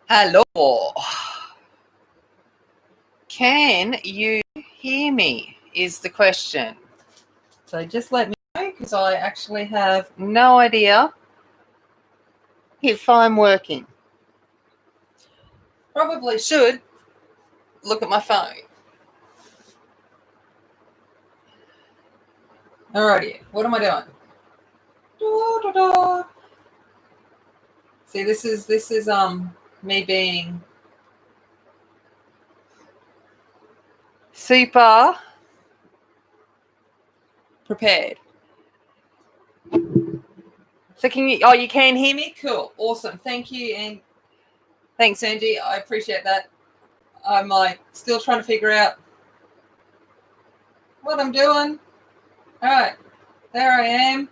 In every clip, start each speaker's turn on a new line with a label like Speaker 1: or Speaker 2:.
Speaker 1: Hello. Can you hear me is the question. So just let me know because I actually have no idea if I'm working. Probably should look at my phone. Alrighty, what am I doing? Da, da, da. See, this is me being super prepared. So can you? Oh, you can hear me? Cool, awesome. Thank you, and thanks, Angie. I appreciate that. I'm like still trying to figure out what I'm doing. All right, there I am.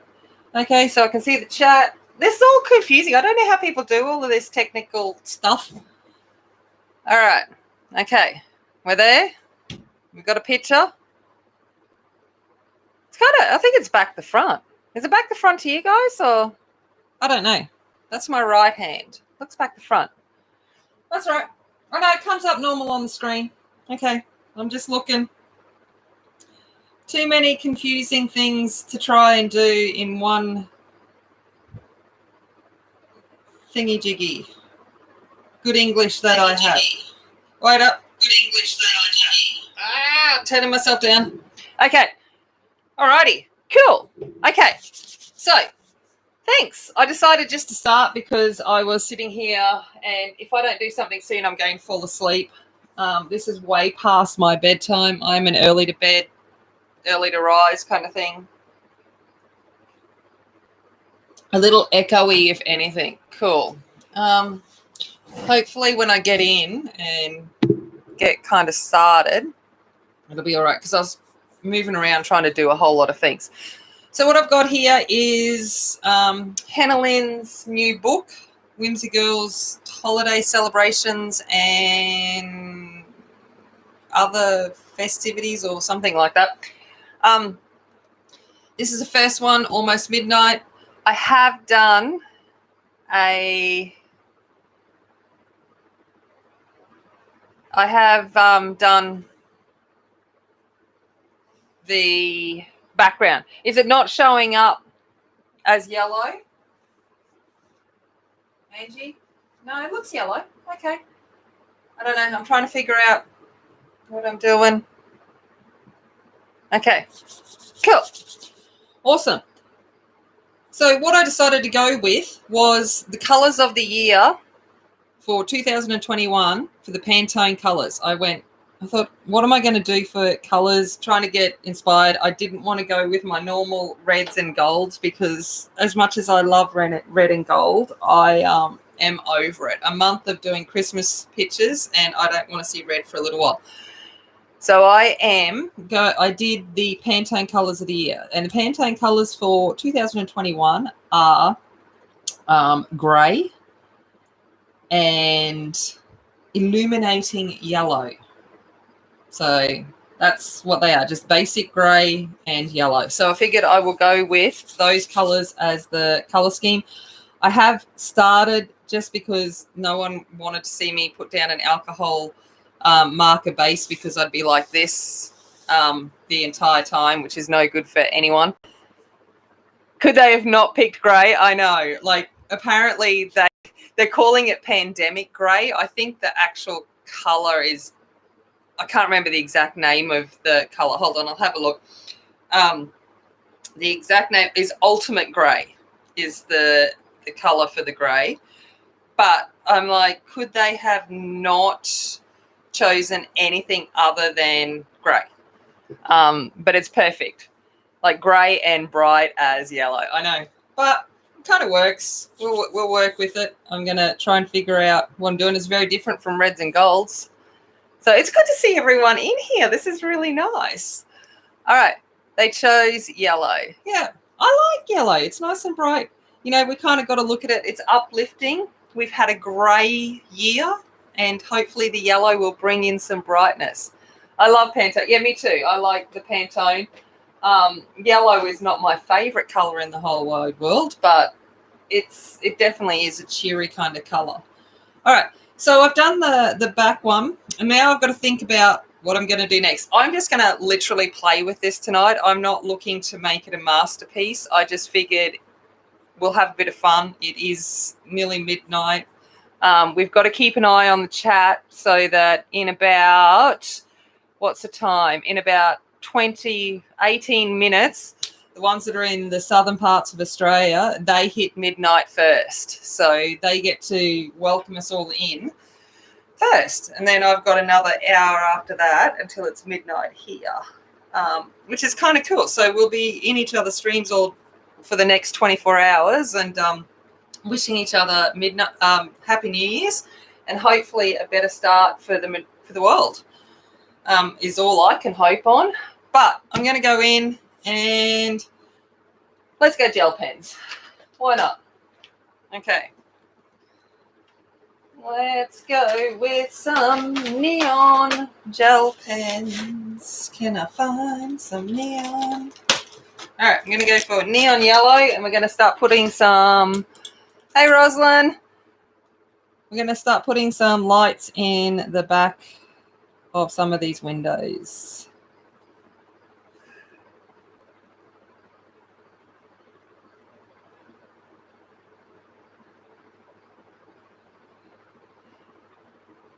Speaker 1: Okay, so I can see the chat. This is all confusing. I don't know how people do all of this technical stuff. All right, okay, we're there. We've got a picture. It's kind of, I think it's back the front. Is it back the front to you guys, or I don't know. That's my right hand. Looks back the front. That's right. Oh no, it comes up normal on the screen. Okay, I'm just looking. Too many confusing things to try and do in one thingy-jiggy. Good English that I have. Wait up. Good English that I have. Turning myself down. Okay. Alrighty. Cool. Okay. So, thanks. I decided just to start because I was sitting here, and if I don't do something soon, I'm going to fall asleep. This is way past my bedtime. I'm an early to bed, early to rise kind of thing. A little echoey, if anything. Cool. Hopefully when I get in and get kind of started, it'll be all right because I was moving around trying to do a whole lot of things. So what I've got here is Hannah Lynn's new book, Whimsy Girls Holiday Celebrations and Other Festivities or something like that. This is the first one, Almost Midnight. I have done done the background. Is it not showing up as yellow? Angie? No, it looks yellow. Okay. I don't know. I'm trying to figure out what I'm doing. Okay. Cool. Awesome. So what I decided to go with was the colours of the year for 2021 for the Pantone colours. I thought, what am I going to do for colours? Trying to get inspired. I didn't want to go with my normal reds and golds because as much as I love red and gold, I am over it. A month of doing Christmas pictures and I don't want to see red for a little while. So I did the Pantone colours of the year. And the Pantone colours for 2021 are grey and illuminating yellow. So that's what they are, just basic grey and yellow. So I figured I will go with those colours as the colour scheme. I have started just because no one wanted to see me put down an alcohol marker base because I'd be like this the entire time, which is no good for anyone. Could they have not picked grey? I know. Like, apparently they're calling it pandemic grey. I think the actual colour is, I can't remember the exact name of the colour. Hold on, I'll have a look. The exact name is ultimate grey is the colour for the grey. But I'm like, could they have not chosen anything other than grey? But it's perfect. Like grey and bright as yellow. I know. But it kind of works. We'll work with it. I'm going to try and figure out what I'm doing. It's very different from reds and golds. So it's good to see everyone in here. This is really nice. All right. They chose yellow. Yeah, I like yellow. It's nice and bright. You know, we kind of got to look at it. It's uplifting. We've had a grey year, and hopefully the yellow will bring in some brightness. I love Pantone. Yeah, me too. I like the Pantone. Yellow is not my favourite colour in the whole wide world, but it definitely is a cheery kind of colour. All right. So I've done the back one, and now I've got to think about what I'm going to do next. I'm just going to literally play with this tonight. I'm not looking to make it a masterpiece. I just figured we'll have a bit of fun. It is nearly midnight. We've got to keep an eye on the chat so that in about, what's the time? In about 18 minutes, the ones that are in the southern parts of Australia, they hit midnight first. So they get to welcome us all in first. And then I've got another hour after that until it's midnight here, which is kind of cool. So we'll be in each other's streams all for the next 24 hours and wishing each other Happy New Year's and hopefully a better start for the world is all I can hope on. But I'm going to go in and let's go gel pens. Why not? Okay. Let's go with some neon gel pens. Can I find some neon? All right, I'm going to go for neon yellow, and we're going to start putting some... Hey, Rosalind. We're going to start putting some lights in the back of some of these windows.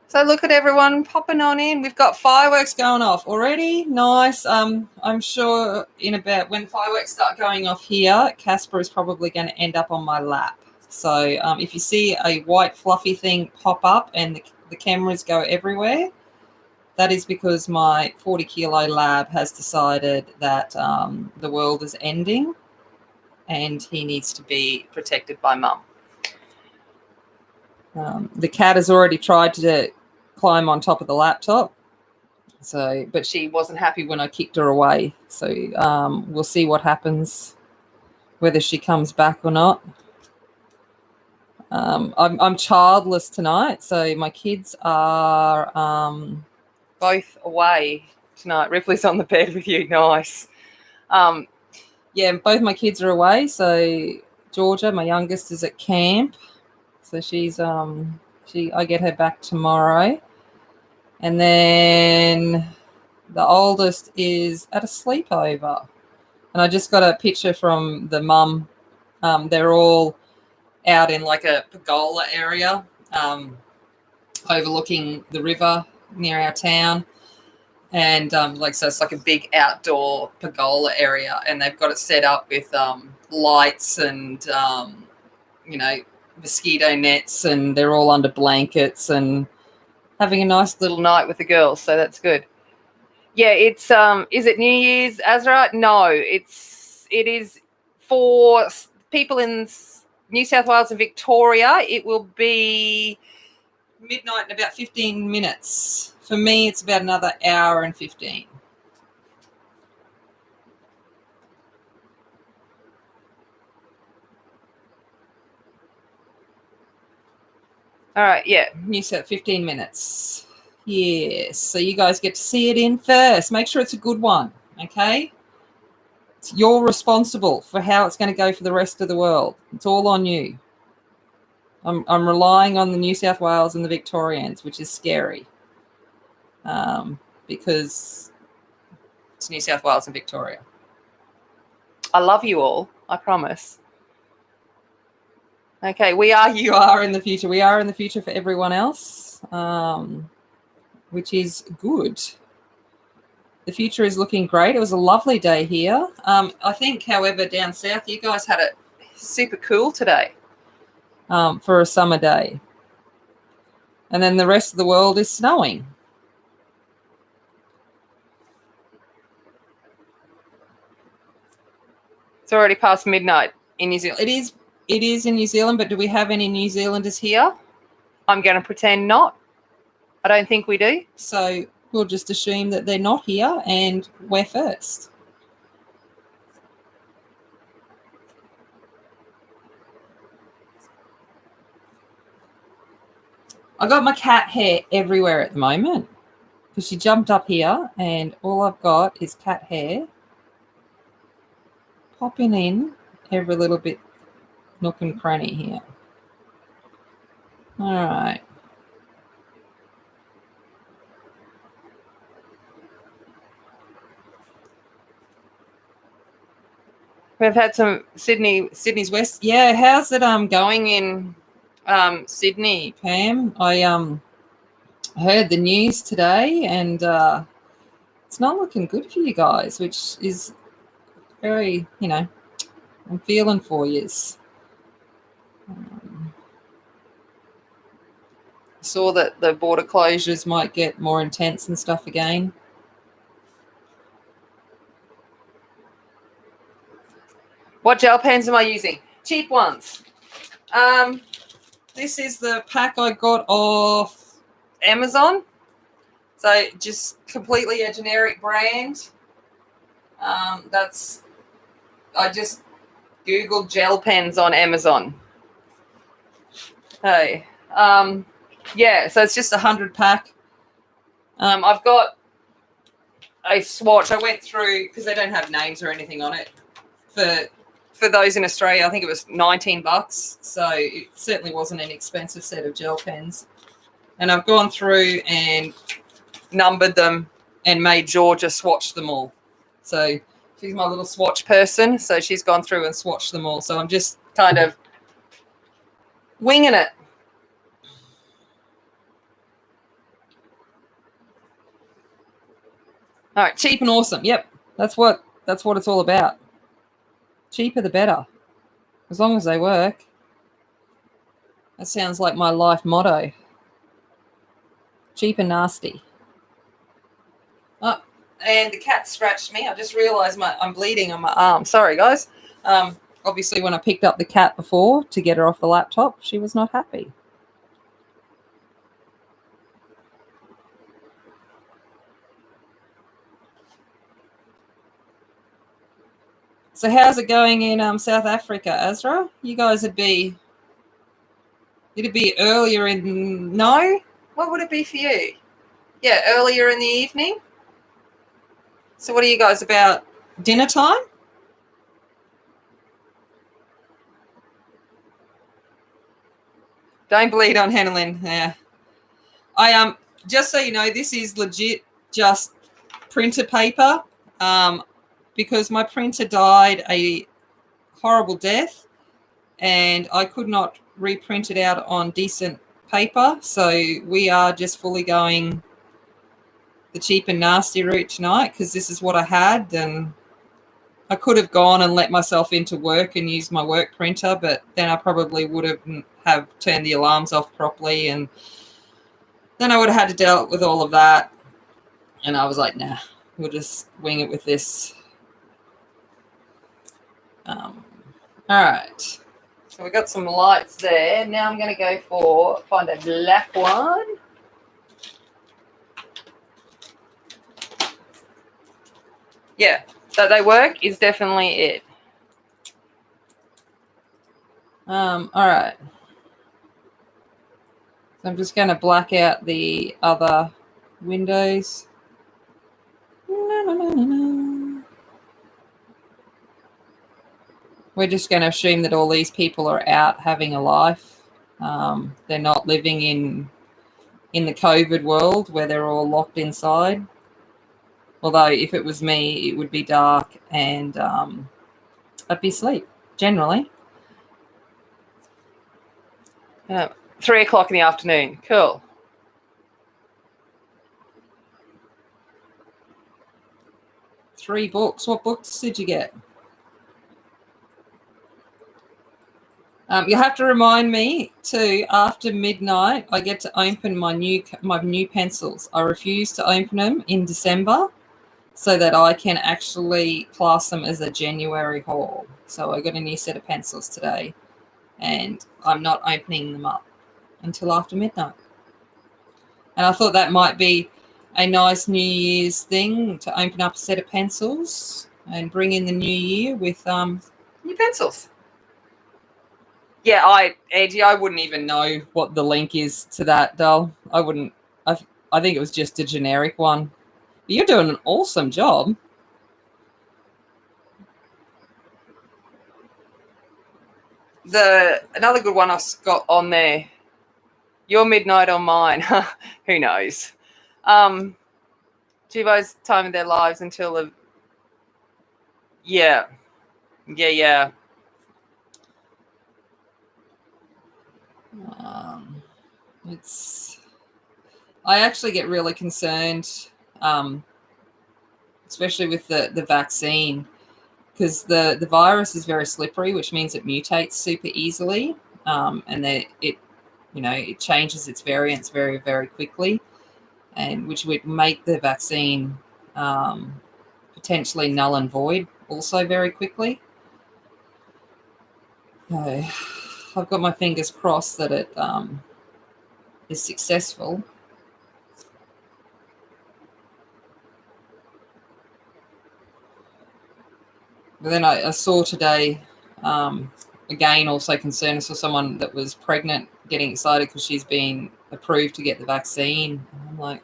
Speaker 1: So look at everyone popping on in. We've got fireworks going off already. Nice. I'm sure in about when fireworks start going off here, Casper is probably going to end up on my lap. So if you see a white fluffy thing pop up and the cameras go everywhere, that is because my 40-kilo lab has decided that the world is ending and he needs to be protected by mum. The cat has already tried to climb on top of the laptop, but she wasn't happy when I kicked her away. So we'll see what happens, whether she comes back or not. I'm childless tonight, so my kids are both away tonight. Ripley's on the bed with you. Nice. Yeah, both my kids are away. So Georgia, my youngest, is at camp. So she's I get her back tomorrow. And then the oldest is at a sleepover. And I just got a picture from the mum. They're all out in like a pergola area overlooking the river near our town. And so it's like a big outdoor pergola area. And they've got it set up with lights and, mosquito nets. And they're all under blankets and having a nice little night with the girls, so that's good. Yeah, it's is it New Year's, Azra? No, it is for people in New South Wales and Victoria. It will be midnight in about 15 minutes. For me, it's about another hour and 15. All right, yeah, New South 15 minutes. Yes, so you guys get to see it in first. Make sure it's a good one, okay? You're responsible for how it's going to go for the rest of the world. It's all on you. I'm relying on the New South Wales and the Victorians, which is scary, because it's New South Wales and Victoria. I love you all, I promise. Okay, you are in the future. We are in the future for everyone else, which is good. The future is looking great. It was a lovely day here. I think, however, down south, you guys had it super cool today for a summer day. And then the rest of the world is snowing. It's already past midnight in New Zealand. It is in New Zealand, but do we have any New Zealanders here? I'm going to pretend not. I don't think we do. So we'll just assume that they're not here and we're first. I got my cat hair everywhere at the moment because she jumped up here and all I've got is cat hair popping in every little bit, nook and cranny here. All right. We've had some Sydney's West. Yeah, how's it going in Sydney, Pam? I heard the news today, and it's not looking good for you guys, which is very, I'm feeling for yous. Saw that the border closures might get more intense and stuff again. What gel pens am I using? Cheap ones. This is the pack I got off Amazon. So just completely a generic brand. I just Googled gel pens on Amazon. Hey. Yeah, so it's just 100 pack. I've got a swatch. I went through, because they don't have names or anything on it. For those in Australia, I think it was $19. So it certainly wasn't an expensive set of gel pens. And I've gone through and numbered them and made Georgia swatch them all. So she's my little swatch person. So she's gone through and swatched them all. So I'm just kind of winging it. All right, cheap and awesome. Yep, that's what it's all about. Cheaper the better, as long as they work. That sounds like my life motto. Cheap and nasty. Oh, and the cat scratched me. I just realised I'm bleeding on my arm. Sorry, guys. Obviously, when I picked up the cat before to get her off the laptop, she was not happy. So how's it going in South Africa, Azra? You guys it'd be earlier in, no? What would it be for you? Yeah, earlier in the evening? So what are you guys, about dinner time? Don't bleed on Hannah Lynn. Yeah. I just so you know, this is legit just printer paper. Because my printer died a horrible death and I could not reprint it out on decent paper. So we are just fully going the cheap and nasty route tonight because this is what I had. And I could have gone and let myself into work and used my work printer, but then I probably would have turned the alarms off properly. And then I would have had to deal with all of that. And I was like, nah, we'll just wing it with this. All right, so we got some lights there. Now I'm going to go find a black one. Yeah, that they work is definitely it. All right. So I'm just going to black out the other windows. We're just going to assume that all these people are out having a life. They're not living in the COVID world where they're all locked inside. Although if it was me, it would be dark and I'd be asleep, generally. 3 o'clock in the afternoon. Cool. Three books. What books did you get? You'll have to remind me too. After midnight, I get to open my new pencils. I refuse to open them in December, so that I can actually class them as a January haul. So I got a new set of pencils today, and I'm not opening them up until after midnight. And I thought that might be a nice New Year's thing to open up a set of pencils and bring in the new year with new pencils. Yeah, Angie, I wouldn't even know what the link is to that, doll. I wouldn't. I think it was just a generic one. But you're doing an awesome job. Another good one I've got on there. Your midnight or mine? Who knows? Jibo's time of their lives until the. Yeah. Yeah.
Speaker 2: I actually get really concerned, especially with the vaccine, because the virus is very slippery, which means it mutates super easily, and it changes its variants very, very quickly, and which would make the vaccine potentially null and void also very quickly. So I've got my fingers crossed that it is successful. But then I saw today, again, also concerned. I saw someone that was pregnant getting excited because she's been approved to get the vaccine. And I'm like,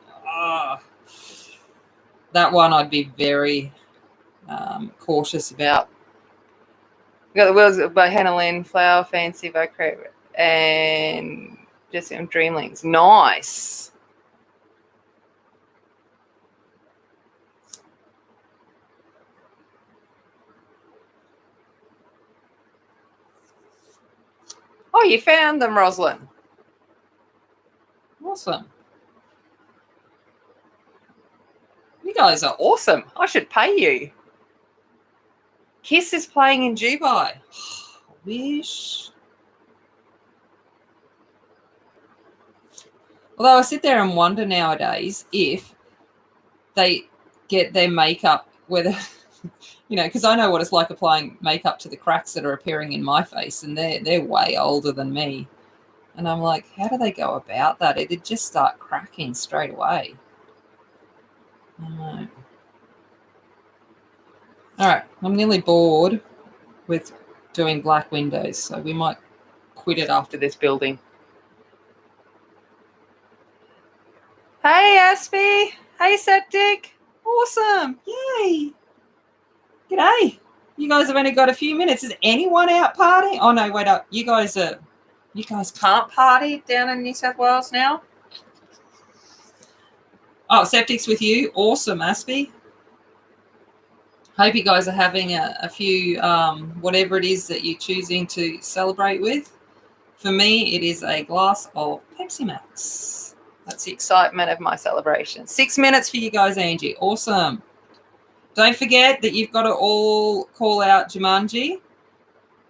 Speaker 2: that one I'd be very cautious about.
Speaker 1: We got the Wheels by Hannah Lynn, Flower Fancy by Craig, and Jesse and Dreamlings. Nice. Oh, you found them, Rosalind.
Speaker 2: Awesome. You guys are awesome. I should pay you. Kiss is playing in Dubai. Wish. Although I sit there and wonder nowadays if they get their makeup, whether, because I know what it's like applying makeup to the cracks that are appearing in my face, and they're way older than me. And I'm like, how do they go about that? It'd just start cracking straight away. I don't know. All right, I'm nearly bored with doing black windows, so we might quit it after this building.
Speaker 1: Hey, Aspie. Hey, Septic. Awesome. Yay.
Speaker 2: G'day. You guys have only got a few minutes. Is anyone out partying? Oh, no, wait up. You guys can't party down in New South Wales now? Oh, Septic's with you. Awesome, Aspie. Hope you guys are having a few, whatever it is that you're choosing to celebrate with. For me, it is a glass of Pepsi Max. That's the excitement of my celebration. 6 minutes for you guys, Angie. Awesome. Don't forget that you've got to all call out Jumanji.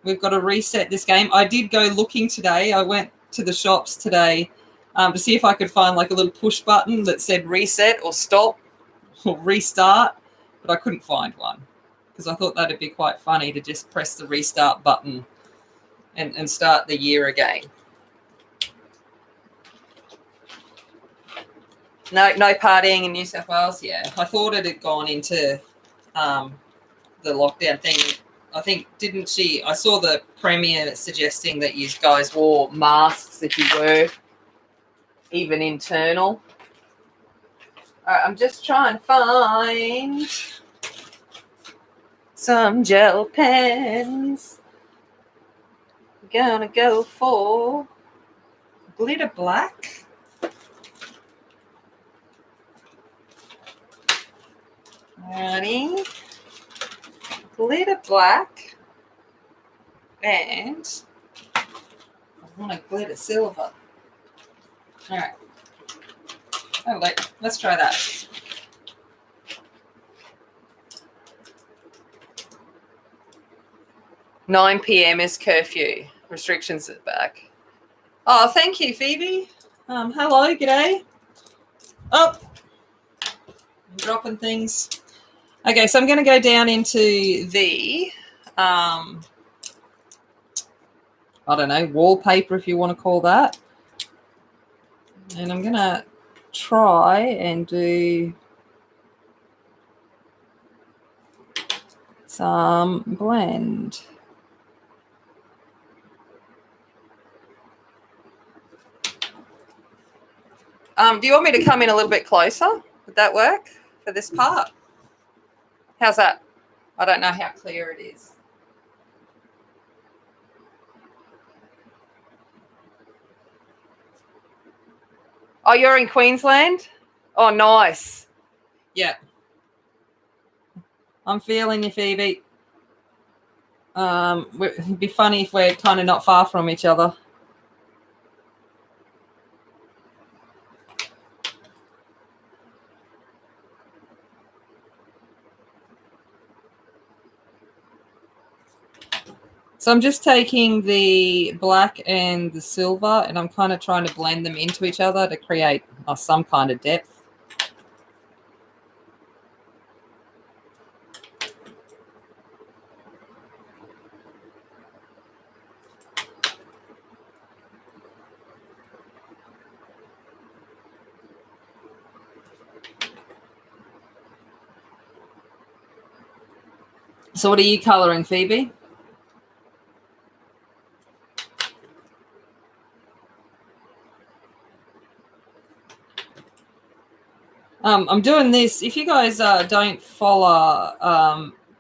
Speaker 2: We've got to reset this game. I did go looking today. I went to the shops today to see if I could find like a little push button that said reset or stop or restart, but I couldn't find one because I thought that'd be quite funny to just press the restart button and start the year again. No partying in New South Wales. Yeah, I thought it had gone into the lockdown thing. I think, didn't she? I saw the Premier suggesting that you guys wore masks if you were even internal. All right, I'm just trying to find some gel pens. I'm gonna go for glitter black. Alrighty. Glitter black. And I want a glitter silver. All right. Oh, wait. Let's try that. $9 p.m. is curfew. Restrictions are back. Oh, thank you, Phoebe. Hello, g'day. Oh, I'm dropping things. Okay, so I'm going to go down into the, I don't know, wallpaper, if you want to call that. And I'm going to try and do some blend. Do you want me to come in a little bit closer? Would that work for this part? How's that? I don't know how clear it is. Oh, you're in Queensland? Oh, nice. Yeah. I'm feeling you, Phoebe. It'd be funny if we're kind of not far from each other. So I'm just taking the black and the silver, and I'm kind of trying to blend them into each other to create some kind of depth. So what are you colouring, Phoebe? I'm doing this. If you guys don't follow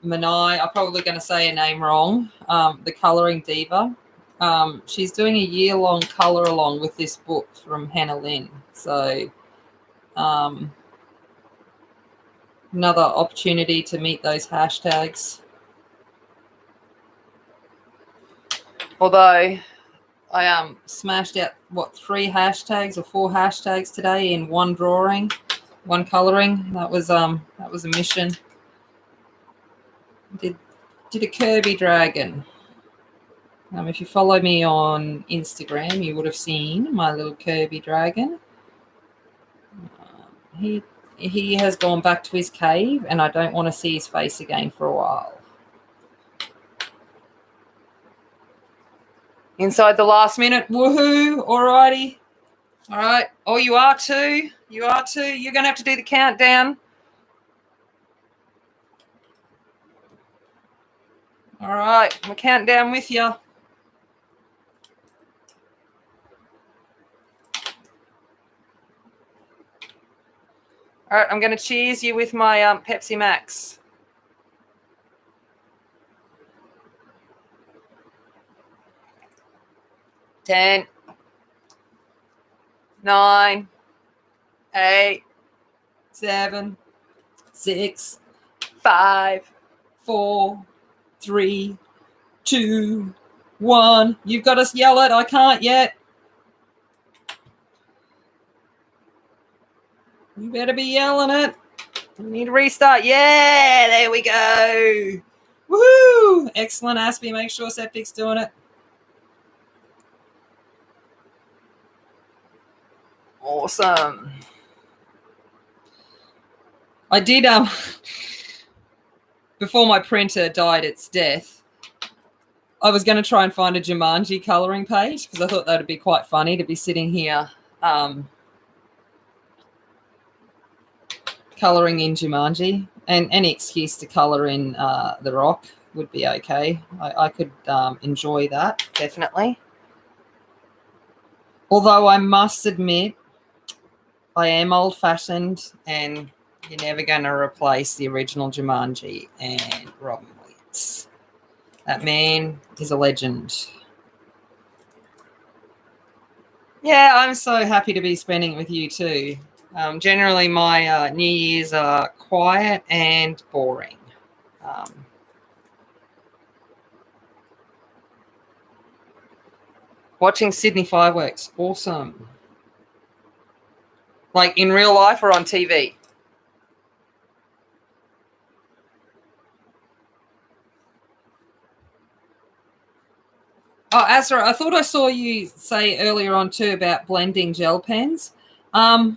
Speaker 2: Manai, I'm probably going to say her name wrong, the Colouring Diva. She's doing a year-long colour along with this book from Hannah Lynn. So another opportunity to meet those hashtags. Although I smashed out, what, 3 hashtags or 4 hashtags today in one drawing, one colouring. That was a mission. Did a Kirby dragon. If you follow me on Instagram, you would have seen my little Kirby dragon. He has gone back to his cave, and I don't want to see his face again for a while. Inside the last minute, woohoo! Alrighty, all right. Oh, you are too. You are too. You're going to have to do the countdown. All right, we'll count down with you. All right, I'm going to cheers you with my Pepsi Max. 10, 9, 8, 7, 6, 5, 4, 3, 2, 1. You've got to yell it. I can't yet. You better be yelling it. We need to restart. Yeah, there we go. Woohoo! Excellent, Aspie. Make sure Septic's doing it. Awesome. I did, before my printer died its death, I was going to try and find a Jumanji colouring page because I thought that would be quite funny to be sitting here colouring in Jumanji, and any excuse to colour in The Rock would be okay. I could enjoy that, definitely. Although I must admit, I am old-fashioned, and you're never going to replace the original Jumanji and Robin Williams. That man is a legend. Yeah, I'm so happy to be spending it with you too. Generally, my New Year's are quiet and boring. Watching Sydney fireworks, awesome. Like in real life or on TV? Oh, Azra, I thought I saw you say earlier on too about blending gel pens. I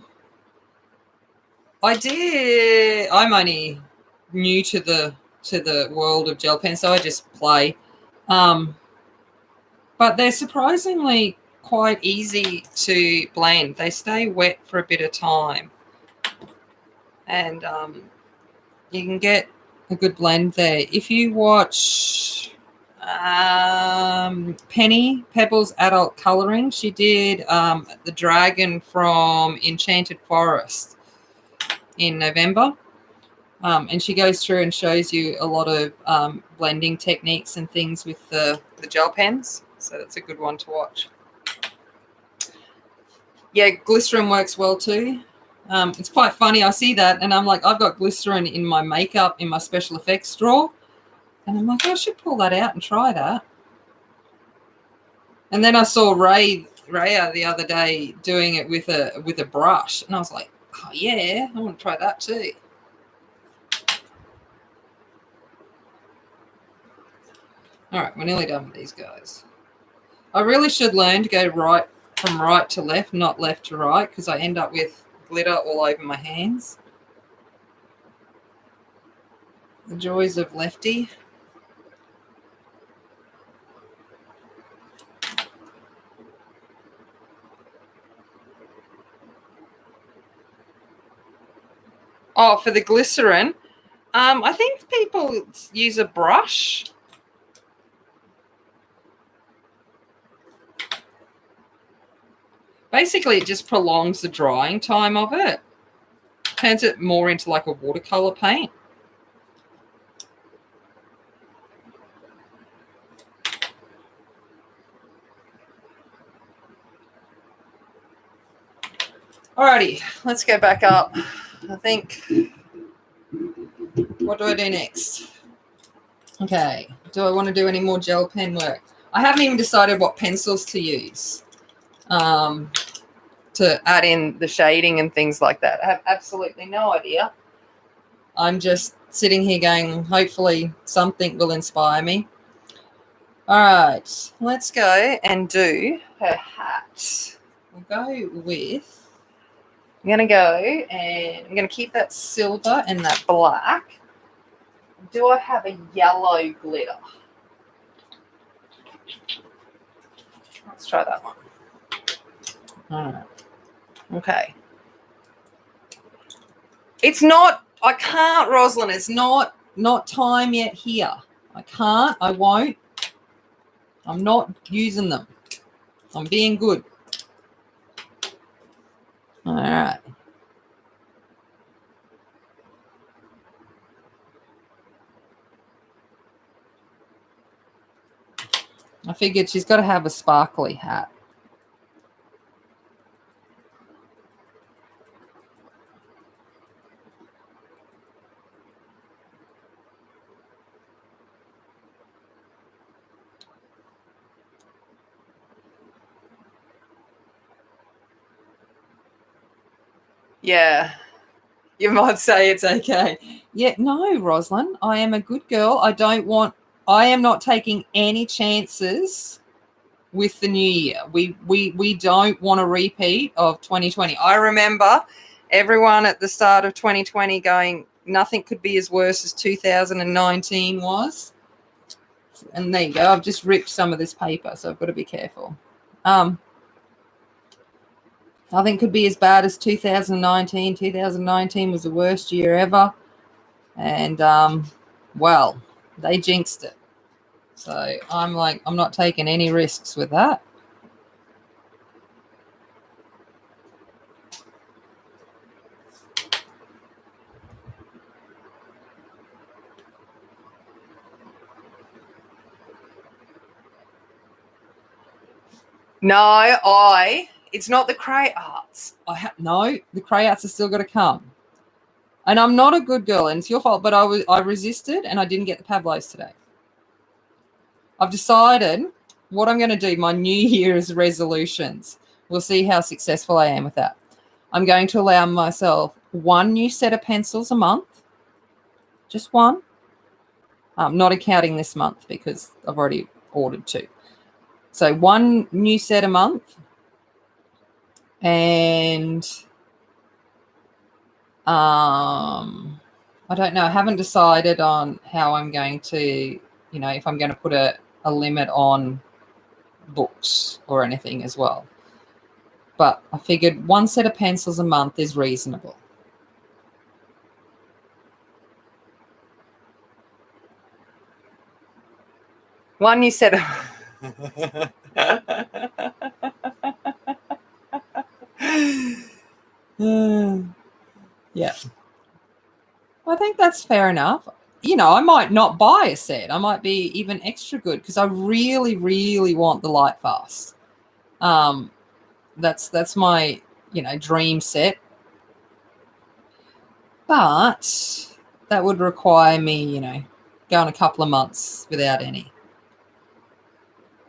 Speaker 2: did. I'm only new to the world of gel pens, so I just play. But they're surprisingly quite easy to blend. They stay wet for a bit of time, and you can get a good blend there. If you watch Penny Pebbles Adult Colouring, she did the dragon from Enchanted Forest in November, and she goes through and shows you a lot of blending techniques and things with the gel pens, so that's a good one to watch. Yeah, glycerin works well too. It's quite funny. I see that and I'm like, I've got glycerin in my makeup in my special effects drawer, And I'm like, I should pull that out and try that. And then I saw Raya the other day doing it with a brush, and I was like, oh yeah, I want to try that too. All right, we're nearly done with these guys. I really should learn to go from right to left, not left to right, because I end up with glitter all over my hands. The joys of lefty. Oh, for the glycerin, I think people use a brush. Basically, it just prolongs the drying time of it. Turns it more into like a watercolor paint. Alrighty, let's go back up. I think, what do I do next? Okay, do I want to do any more gel pen work? I haven't even decided what pencils to use to add in the shading and things like that. I have absolutely no idea. I'm just sitting here going, hopefully something will inspire me. All right, let's go and do her hat. We'll go with, I'm going to go and I'm going to keep that silver and that black. Do I have a yellow glitter? Let's try that one. All right. Okay. It's not, I can't, Rosalind, it's not time yet here. I can't, I won't. I'm not using them. I'm being good. All right. I figured she's got to have a sparkly hat. Yeah. You might say it's okay. Yeah, no, Rosalind, I am a good girl. I am not taking any chances with the new year. We don't want a repeat of 2020. I remember everyone at the start of 2020 going, nothing could be as worse as 2019 was. And there you go. I've just ripped some of this paper, so I've got to be careful. Nothing could be as bad as 2019. 2019 was the worst year ever. And, well, they jinxed it. So I'm like, I'm not taking any risks with that. No, it's not the cray arts. No, the cray arts are still got to come. And I'm not a good girl, and it's your fault, but I resisted, and I didn't get the Pablos today. I've decided what I'm going to do, my New Year's resolutions. We'll see how successful I am with that. I'm going to allow myself one new set of pencils a month. Just one. Not counting this month because I've already ordered two. So one new set a month. And I don't know. I haven't decided on how I'm going to, if I'm going to put a limit on books or anything as well. But I figured one set of pencils a month is reasonable. One new set of... Yeah. I think that's fair enough. I might not buy a set. I might be even extra good because I really, really want the Light Fast. That's my, dream set. But that would require me, going a couple of months without any.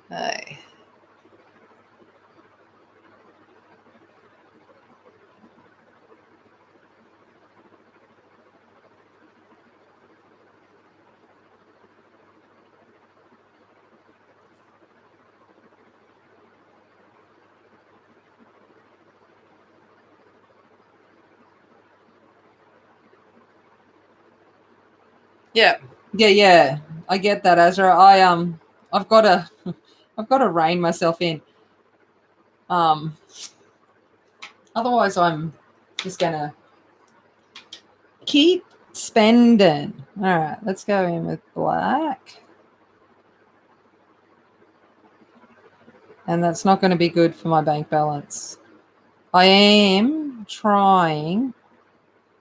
Speaker 1: Hey. Yeah.
Speaker 2: Yeah. I get that, Azra. I've got to rein myself in. Otherwise I'm just gonna keep spending. All right, let's go in with black. And that's not going to be good for my bank balance. I am trying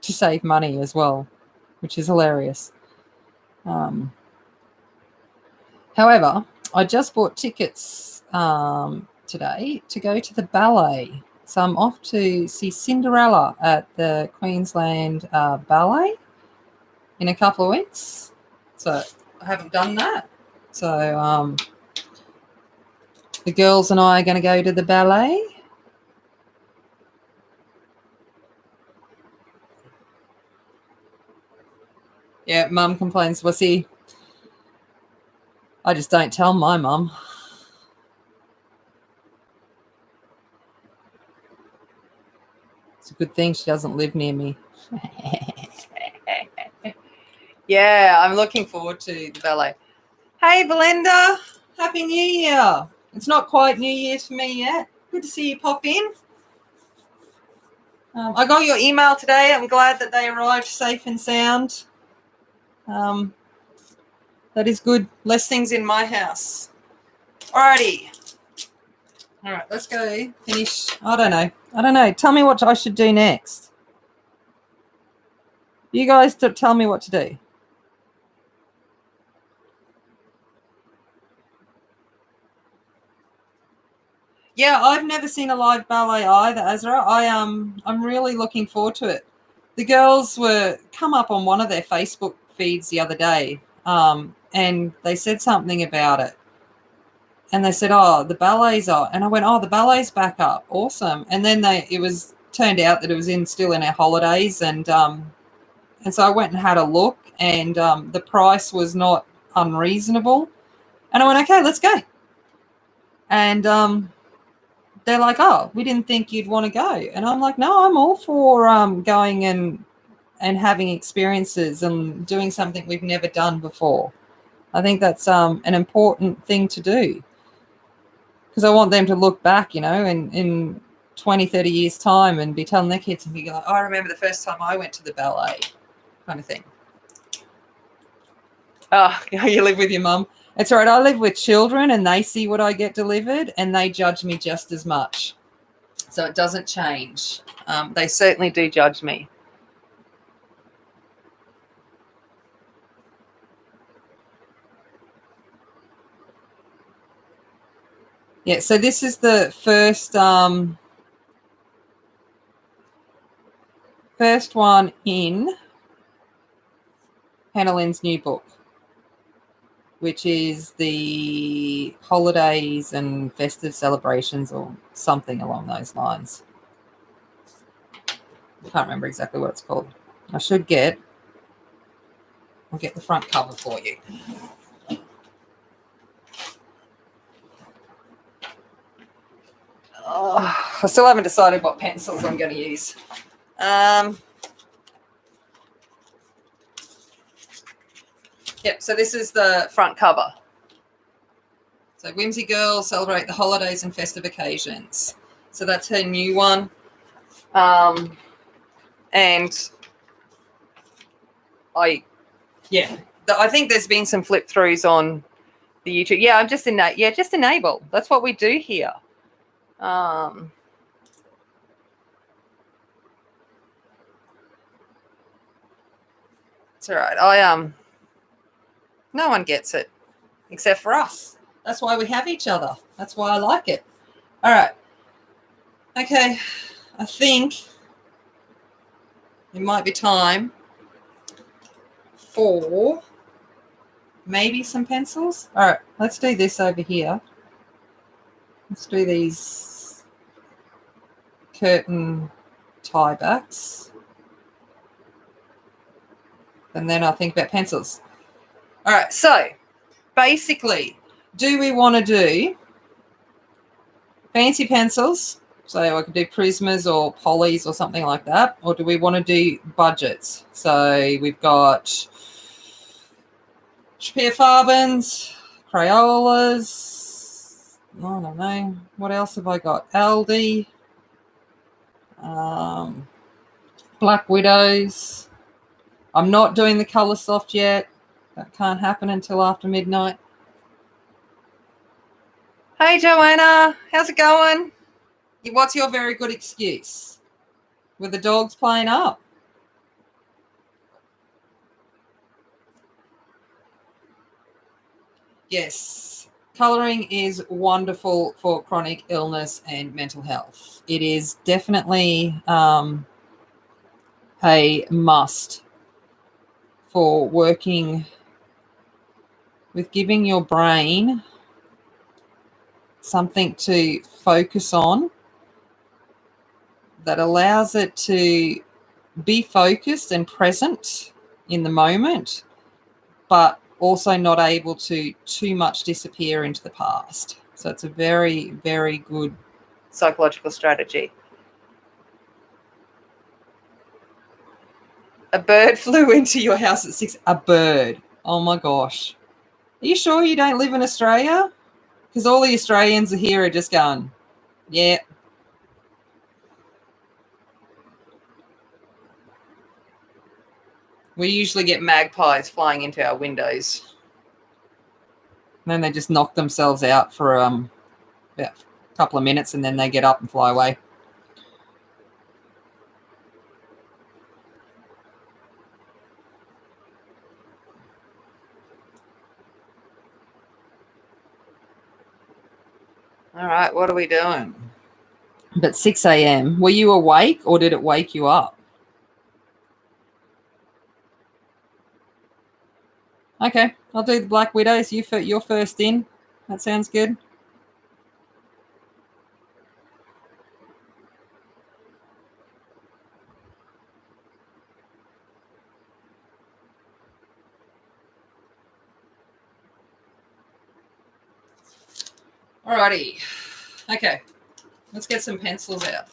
Speaker 2: to save money as well, which is hilarious. However, I just bought tickets today to go to the ballet. So I'm off to see Cinderella at the Queensland Ballet in a couple of weeks. So I haven't done that. So the girls and I are going to go to the ballet. Yeah, Mum complains, Wussy. I just don't tell my mum. It's a good thing she doesn't live near me.
Speaker 1: Yeah, I'm looking forward to the ballet. Hey, Belinda.
Speaker 2: Happy New Year. It's not quite New Year's for me yet. Good to see you pop in.
Speaker 1: I got your email today. I'm glad that they arrived safe and sound.
Speaker 2: That is good.
Speaker 1: Less things in my house. Alrighty.
Speaker 2: All right, let's go finish. I don't know. Tell me what I should do next. You guys tell me what to do. Yeah, I've never seen a live ballet either, Azra. I'm really looking forward to it. The girls were come up on one of their Facebook feeds the other day, and they said something about it. And they said, "Oh, the ballet's on," and I went, "Oh, the ballet's back up, awesome!" And then turned out that it was still in our holidays, and so I went and had a look, and the price was not unreasonable, and I went, "Okay, let's go." And they're like, "Oh, we didn't think you'd want to go," and I'm like, "No, I'm all for going and having experiences and doing something we've never done before. I think that's an important thing to do." Because I want them to look back, in 20, 30 years' time and be telling their kids and be like, "Oh, I remember the first time I went to the ballet," kind of thing. Oh, you live with your mum. It's all right. I live with children and they see what I get delivered and they judge me just as much. So it doesn't change.
Speaker 1: They certainly do judge me.
Speaker 2: Yeah, so this is the first one in Hannah Lynn's new book, which is the holidays and festive celebrations or something along those lines. I can't remember exactly what it's called. I'll get the front cover for you.
Speaker 1: Oh, I still haven't decided what pencils I'm going to use. Yep, so this is the front cover. So Whimsy Girls celebrate the holidays and festive occasions. So that's her new one. And I think there's been some flip throughs on the YouTube. Yeah, I'm just just enable. That's what we do here. It's all right. No one gets it except for us.
Speaker 2: That's why we have each other. That's why I like it. All right. Okay. I think it might be time for maybe some pencils. All right, let's do this over here. Let's do these curtain tie backs. And then I'll think about pencils. All right, so basically, do we want to do fancy pencils? So I could do Prismas or Polys or something like that. Or do we want to do budgets? So we've got Farbens, Crayolas. I don't know. What else have I got? Aldi. Black Widows. I'm not doing the Colour Soft yet. That can't happen until after midnight. Hey, Joanna. How's it going? What's your very good excuse? Were the dogs playing up? Yes. Colouring is wonderful for chronic illness and mental health. It is definitely a must for working with giving your brain something to focus on that allows it to be focused and present in the moment, but also not able to too much disappear into the past. So it's a very, very good psychological strategy. A bird flew into your house at 6. A bird. Oh my gosh. Are you sure you don't live in Australia? Because all the Australians here are just going, yeah. We usually get magpies flying into our windows. And then they just knock themselves out for about a couple of minutes and then they get up and fly away. All right, what are we doing? But 6 a.m. Were you awake or did it wake you up? Okay, I'll do the Black Widows. You're first in. That sounds good. Alrighty. Okay, let's get some pencils out.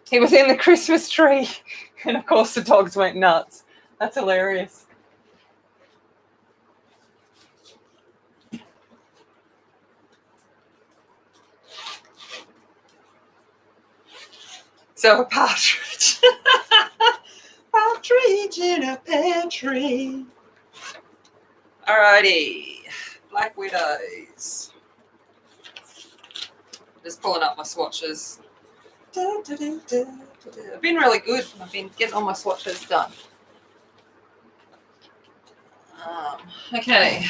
Speaker 2: He was in the Christmas tree, and of course the dogs went nuts. That's hilarious. So a partridge. Partridge in a pear tree. Alrighty. Black Widows. Just pulling up my swatches. I've been really good. I've been getting all my swatches done. Okay.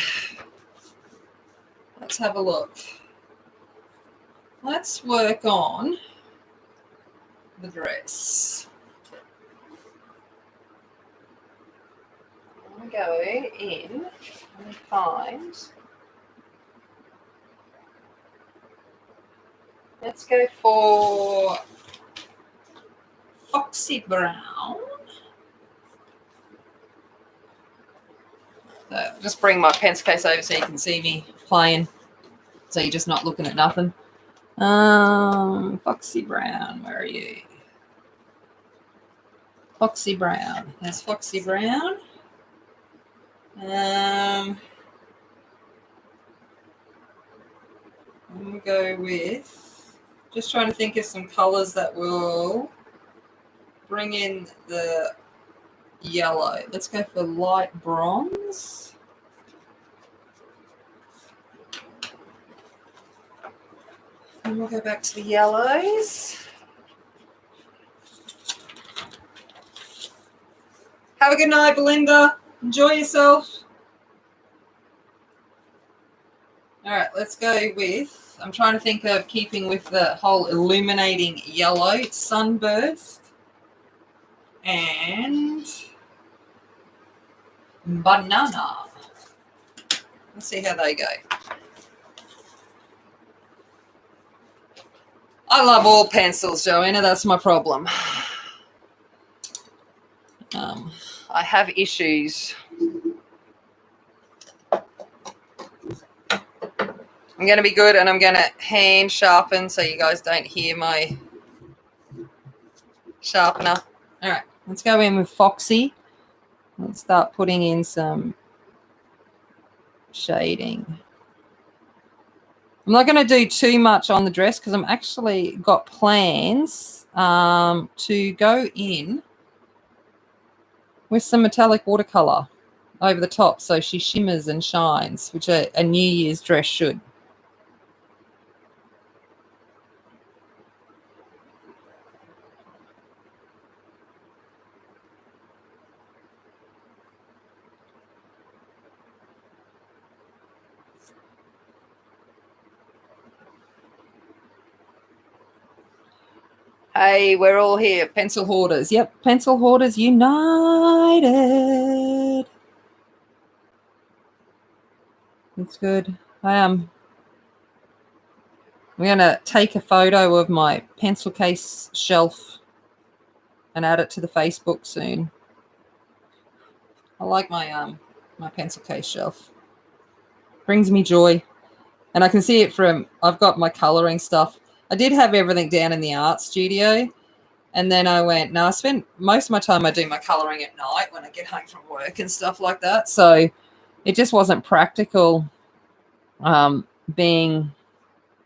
Speaker 2: Let's have a look. Let's work on the dress. I'm going to go in and find. Let's go for Foxy Brown. So just bring my pencil case over so you can see me playing. So you're just not looking at nothing. Foxy Brown, where are you? Foxy Brown. There's Foxy Brown. I'm going to go with, just trying to think of some colours that will bring in the yellow. Let's go for light bronze. And we'll go back to the yellows. Have a good night, Belinda. Enjoy yourself. All right, let's go with, I'm trying to think of keeping with the whole illuminating yellow, Sunburst. And banana. Let's see how they go. I love all pencils, Joanna. That's my problem.
Speaker 1: I have issues. I'm going to be good, and I'm going to hand sharpen so you guys don't hear my sharpener.
Speaker 2: All right, let's go in with Foxy. Let's start putting in some shading. I'm not going to do too much on the dress because I'm actually got plans to go in with some metallic watercolor over the top so she shimmers and shines, which a New Year's dress should.
Speaker 1: Hey, we're all here.
Speaker 2: Pencil hoarders. Yep, pencil hoarders united. That's good. I'm going to take a photo of my pencil case shelf and add it to the Facebook soon. I like my my pencil case shelf. Brings me joy. And I can see it from, I've got my colouring stuff. I did have everything down in the art studio. And then I went, no, I spend most of my time I do my colouring at night when I get home from work and stuff like that. So it just wasn't practical being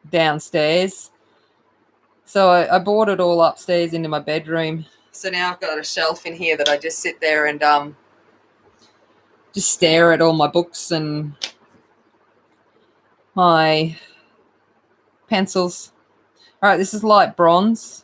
Speaker 2: downstairs. So I brought it all upstairs into my bedroom.
Speaker 1: So now I've got a shelf in here that I just sit there and
Speaker 2: just stare at all my books and my pencils. All right, this is light bronze.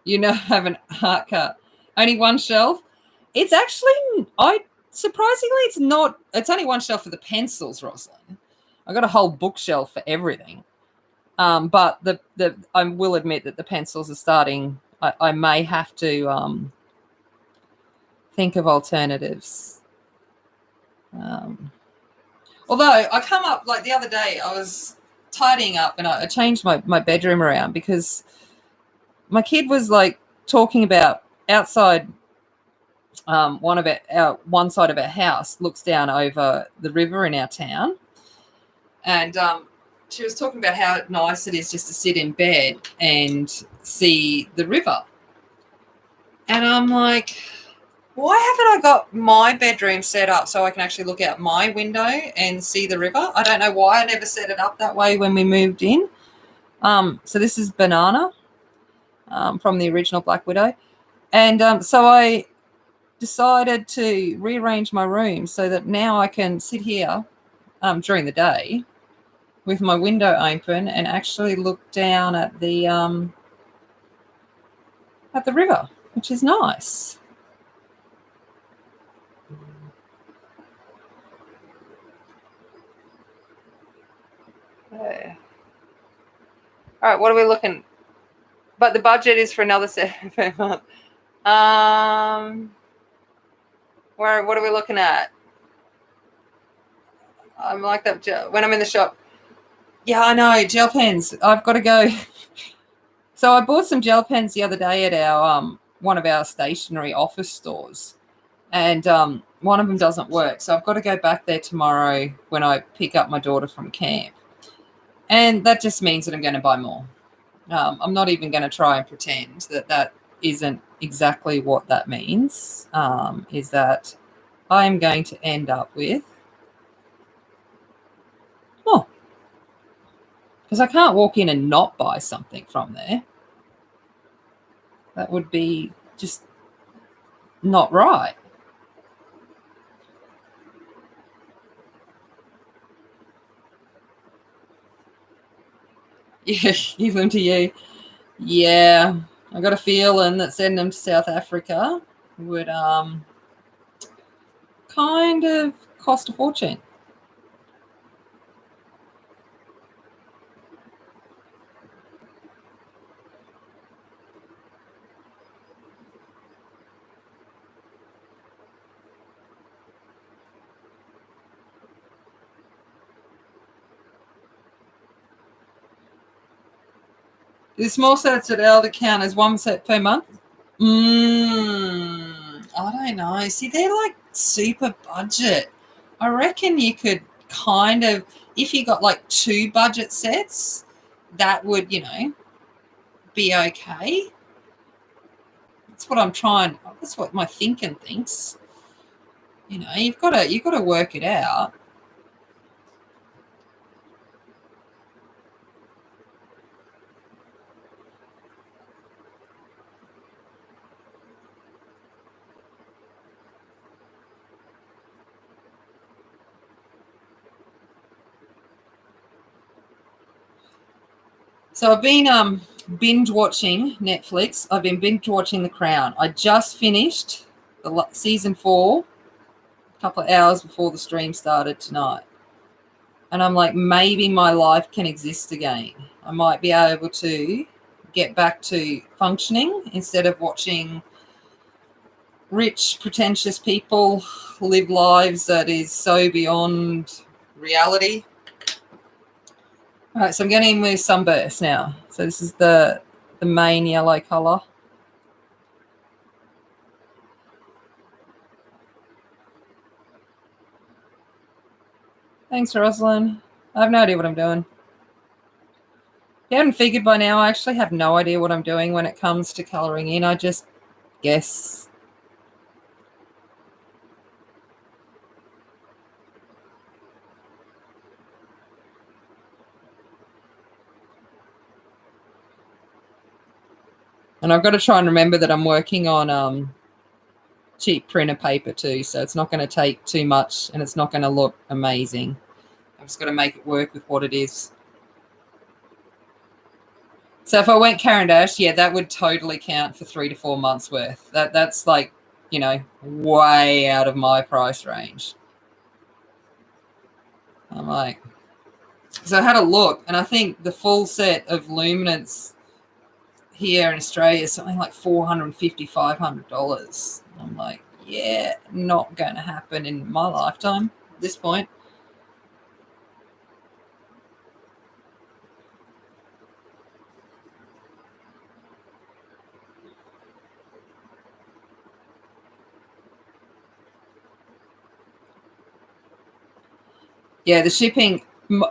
Speaker 2: You know, I have an art cut. Only one shelf. It's actually, surprisingly, it's not. It's only one shelf for the pencils, Rosalind. I got a whole bookshelf for everything. But I will admit that the pencils are starting. I may have to think of alternatives. Although I come up, like the other day, I was tidying up and I changed my bedroom around because my kid was like talking about outside. One side of our house looks down over the river in our town, and she was talking about how nice it is just to sit in bed and see the river. And I'm like, why haven't I got my bedroom set up so I can actually look out my window and see the river? I don't know why I never set it up that way when we moved in. So this is Banana from the original Black Widow. And so I decided to rearrange my room so that now I can sit here during the day with my window open and actually look down at the river, which is nice.
Speaker 1: Yeah. All right, what are we looking? But the budget is for another $7 per month. What are we looking at? I'm like that when I'm in the shop.
Speaker 2: Yeah, I know, gel pens. I've got to go. So I bought some gel pens the other day at our one of our stationery office stores, and one of them doesn't work. So I've got to go back there tomorrow when I pick up my daughter from camp. And that just means that I'm going to buy more. I'm not even going to try and pretend that isn't exactly what that means, is that I'm going to end up with more. Because I can't walk in and not buy something from there. That would be just not right. Yeah, give them to you. Yeah, I got a feeling that sending them to South Africa would kind of cost a fortune. The small sets at Elder count as one set per month? I don't know. See, they're like super budget. I reckon you could kind of, if you got like 2 budget sets, that would, you know, be okay. That's what I'm trying. That's what my thinking thinks. You know, you've got to work it out. So I've been binge watching Netflix. I've been binge watching The Crown. I just finished the season 4 a couple of hours before the stream started tonight. And I'm like, maybe my life can exist again. I might be able to get back to functioning instead of watching rich, pretentious people live lives that is so beyond reality. All right, so I'm getting in with Sunburst now. So this is the main yellow colour. Thanks, Rosalind. I have no idea what I'm doing. If you haven't figured by now, I actually have no idea what I'm doing when it comes to colouring in. I just guess. And I've got to try and remember that I'm working on cheap printer paper too, so it's not going to take too much and it's not going to look amazing. I've just got to make it work with what it is. So if I went Caran d'Ache, yeah, that would totally count for 3 to 4 months worth. That's like, you know, way out of my price range. I'm like, so I had a look, and I think the full set of luminance here in Australia is something like $450, $500. I'm like, yeah, not going to happen in my lifetime at this point. Yeah, the shipping,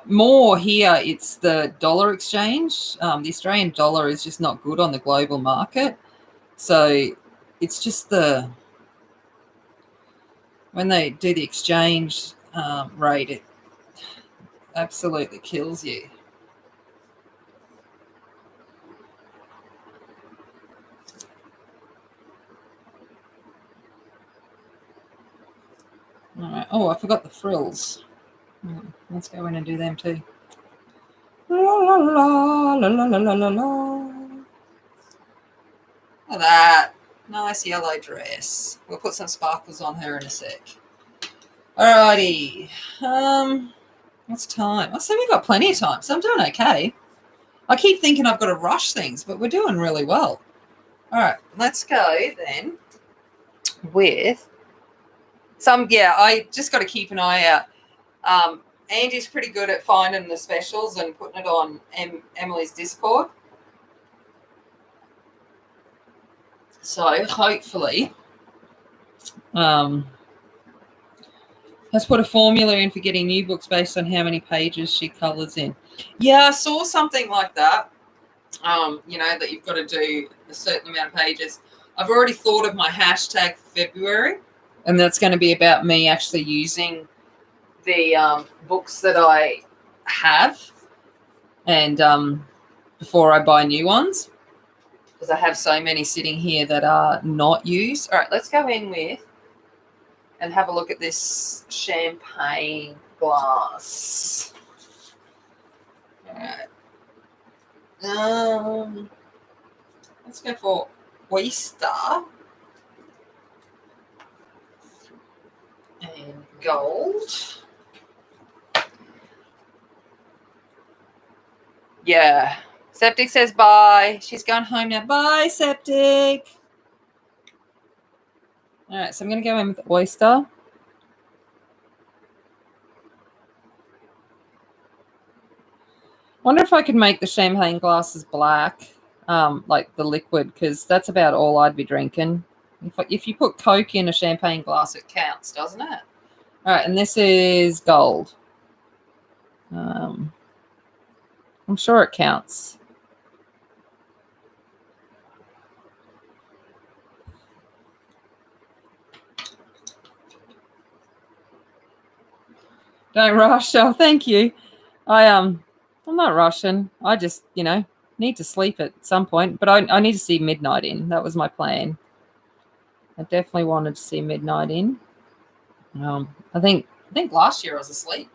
Speaker 2: more here, it's the dollar exchange. The Australian dollar is just not good on the global market. So it's just when they do the exchange rate, it absolutely kills you. All right. Oh, I forgot the frills. Let's go in and do them too. La, la, la, la, la, la, la, la. Look at that. Nice yellow dress. We'll put some sparkles on her in a sec. Alrighty. What's time? I see we've got plenty of time, so I'm doing okay. I keep thinking I've got to rush things, but we're doing really well. All right, let's go then with some, yeah, I just got to keep an eye out. Angie's pretty good at finding the specials and putting it on Emily's Discord. So hopefully, let's put a formula in for getting new books based on how many pages she colours in. Yeah, I saw something like that. You know, that you've got to do a certain amount of pages. I've already thought of my hashtag for February, and that's going to be about me actually using the books that I have and before I buy new ones, because I have so many sitting here that are not used. All right, let's go in with and have a look at this champagne glass. All right. Let's go for oyster and
Speaker 1: gold. Yeah. Septic says bye.
Speaker 2: She's gone home now. Bye, Septic. All right, so I'm going to go in with oyster. Wonder if I could make the champagne glasses black, like the liquid, because that's about all I'd be drinking. If you put Coke in a champagne glass, it counts, doesn't it? All right, and this is gold. I'm sure it counts. Don't rush. Oh, thank you. I'm not rushing. I just, need to sleep at some point. But I need to see Midnight in. That was my plan. I definitely wanted to see Midnight in. I think last year I was asleep.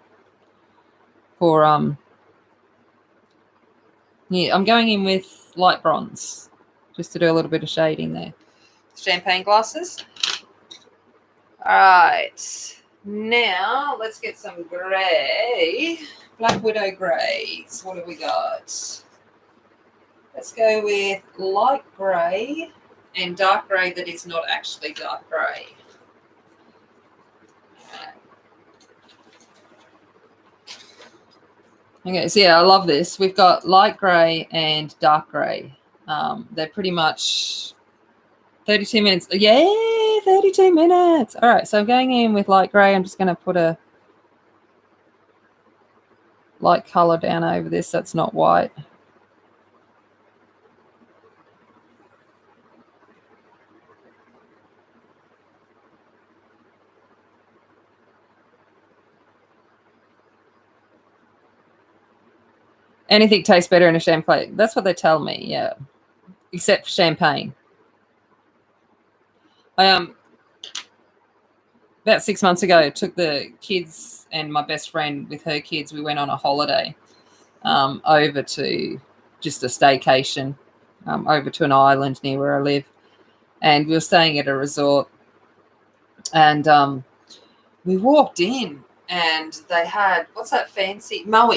Speaker 2: Yeah, I'm going in with light bronze just to do a little bit of shading there.
Speaker 1: Champagne glasses. All right. Now let's get some grey.
Speaker 2: Black Widow greys. What have we got?
Speaker 1: Let's go with light grey and dark grey that is not actually dark grey.
Speaker 2: Okay, so yeah, I love this. We've got light grey and dark grey. They're pretty much 32 minutes. Yay, 32 minutes. All right, so I'm going in with light grey. I'm just going to put a light colour down over this that's not white. Anything tastes better in a champagne. That's what they tell me, yeah. Except for champagne. I about 6 months ago, took the kids and my best friend with her kids. We went on a holiday over to just a staycation over to an island near where I live. And we were staying at a resort. And we walked in and they had, what's that fancy? Moe.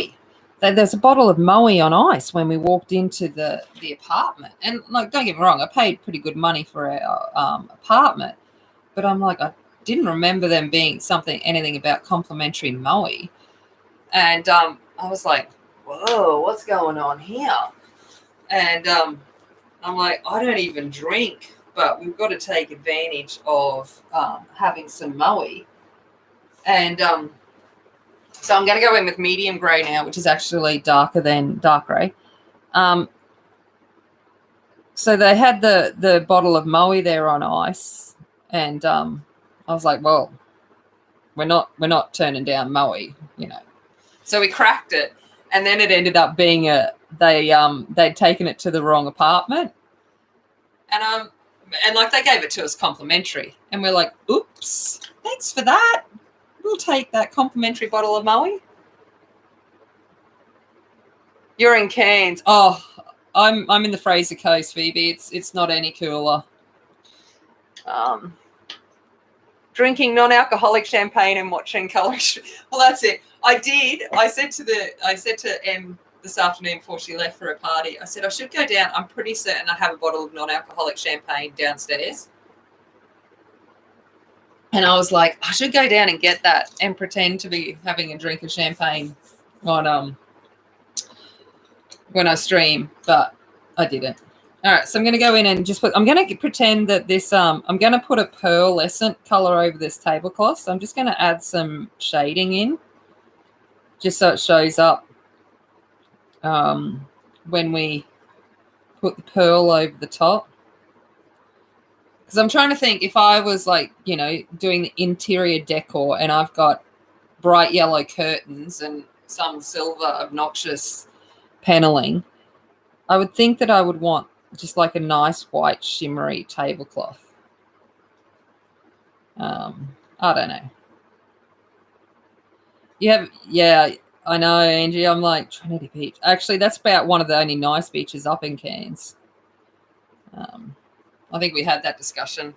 Speaker 2: There's a bottle of Moe on ice when we walked into the apartment. And, like, don't get me wrong, I paid pretty good money for our apartment. But I'm like, I didn't remember them being anything about complimentary Moe. And I was like, whoa, what's going on here? And I'm like, I don't even drink, but we've got to take advantage of having some Moe. And so I'm going to go in with medium grey now, which is actually darker than dark grey. So they had the bottle of Moe there on ice, and I was like, well, we're not turning down Moe, So we cracked it, and then it ended up being they'd taken it to the wrong apartment, and like they gave it to us complimentary, and we're like, oops, thanks for that. We'll take that complimentary bottle of Moe. You're in Cairns. Oh, I'm in the Fraser Coast, Phoebe. It's not any cooler. Drinking non-alcoholic champagne and watching colour. Well, that's it. I said to Em this afternoon before she left for a party, I said I should go down. I'm pretty certain I have a bottle of non-alcoholic champagne downstairs. And I was like, I should go down and get that and pretend to be having a drink of champagne on when I stream, but I didn't. All right, so I'm going to go in and I'm going to pretend that this, I'm going to put a pearlescent color over this tablecloth. So I'm just going to add some shading in just so it shows up when we put the pearl over the top. Because I'm trying to think, if I was like, doing the interior decor and I've got bright yellow curtains and some silver obnoxious paneling, I would think that I would want just like a nice white shimmery tablecloth. I don't know. Yeah, I know, Angie. I'm like, Trinity Beach. Actually, that's about one of the only nice beaches up in Cairns. I think we had that discussion.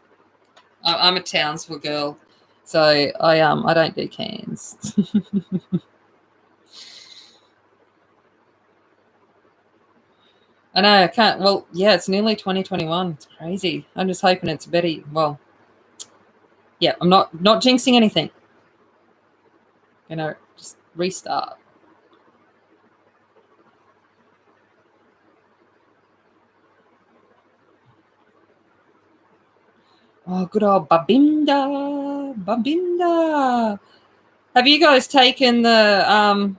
Speaker 2: I'm a Townsville girl. So I don't do cans. I know I can't. Well, yeah, it's nearly 2021. It's crazy. I'm just hoping it's better. Well, yeah, I'm not jinxing anything. Just restart. Oh, good old Babinda. Have you guys taken the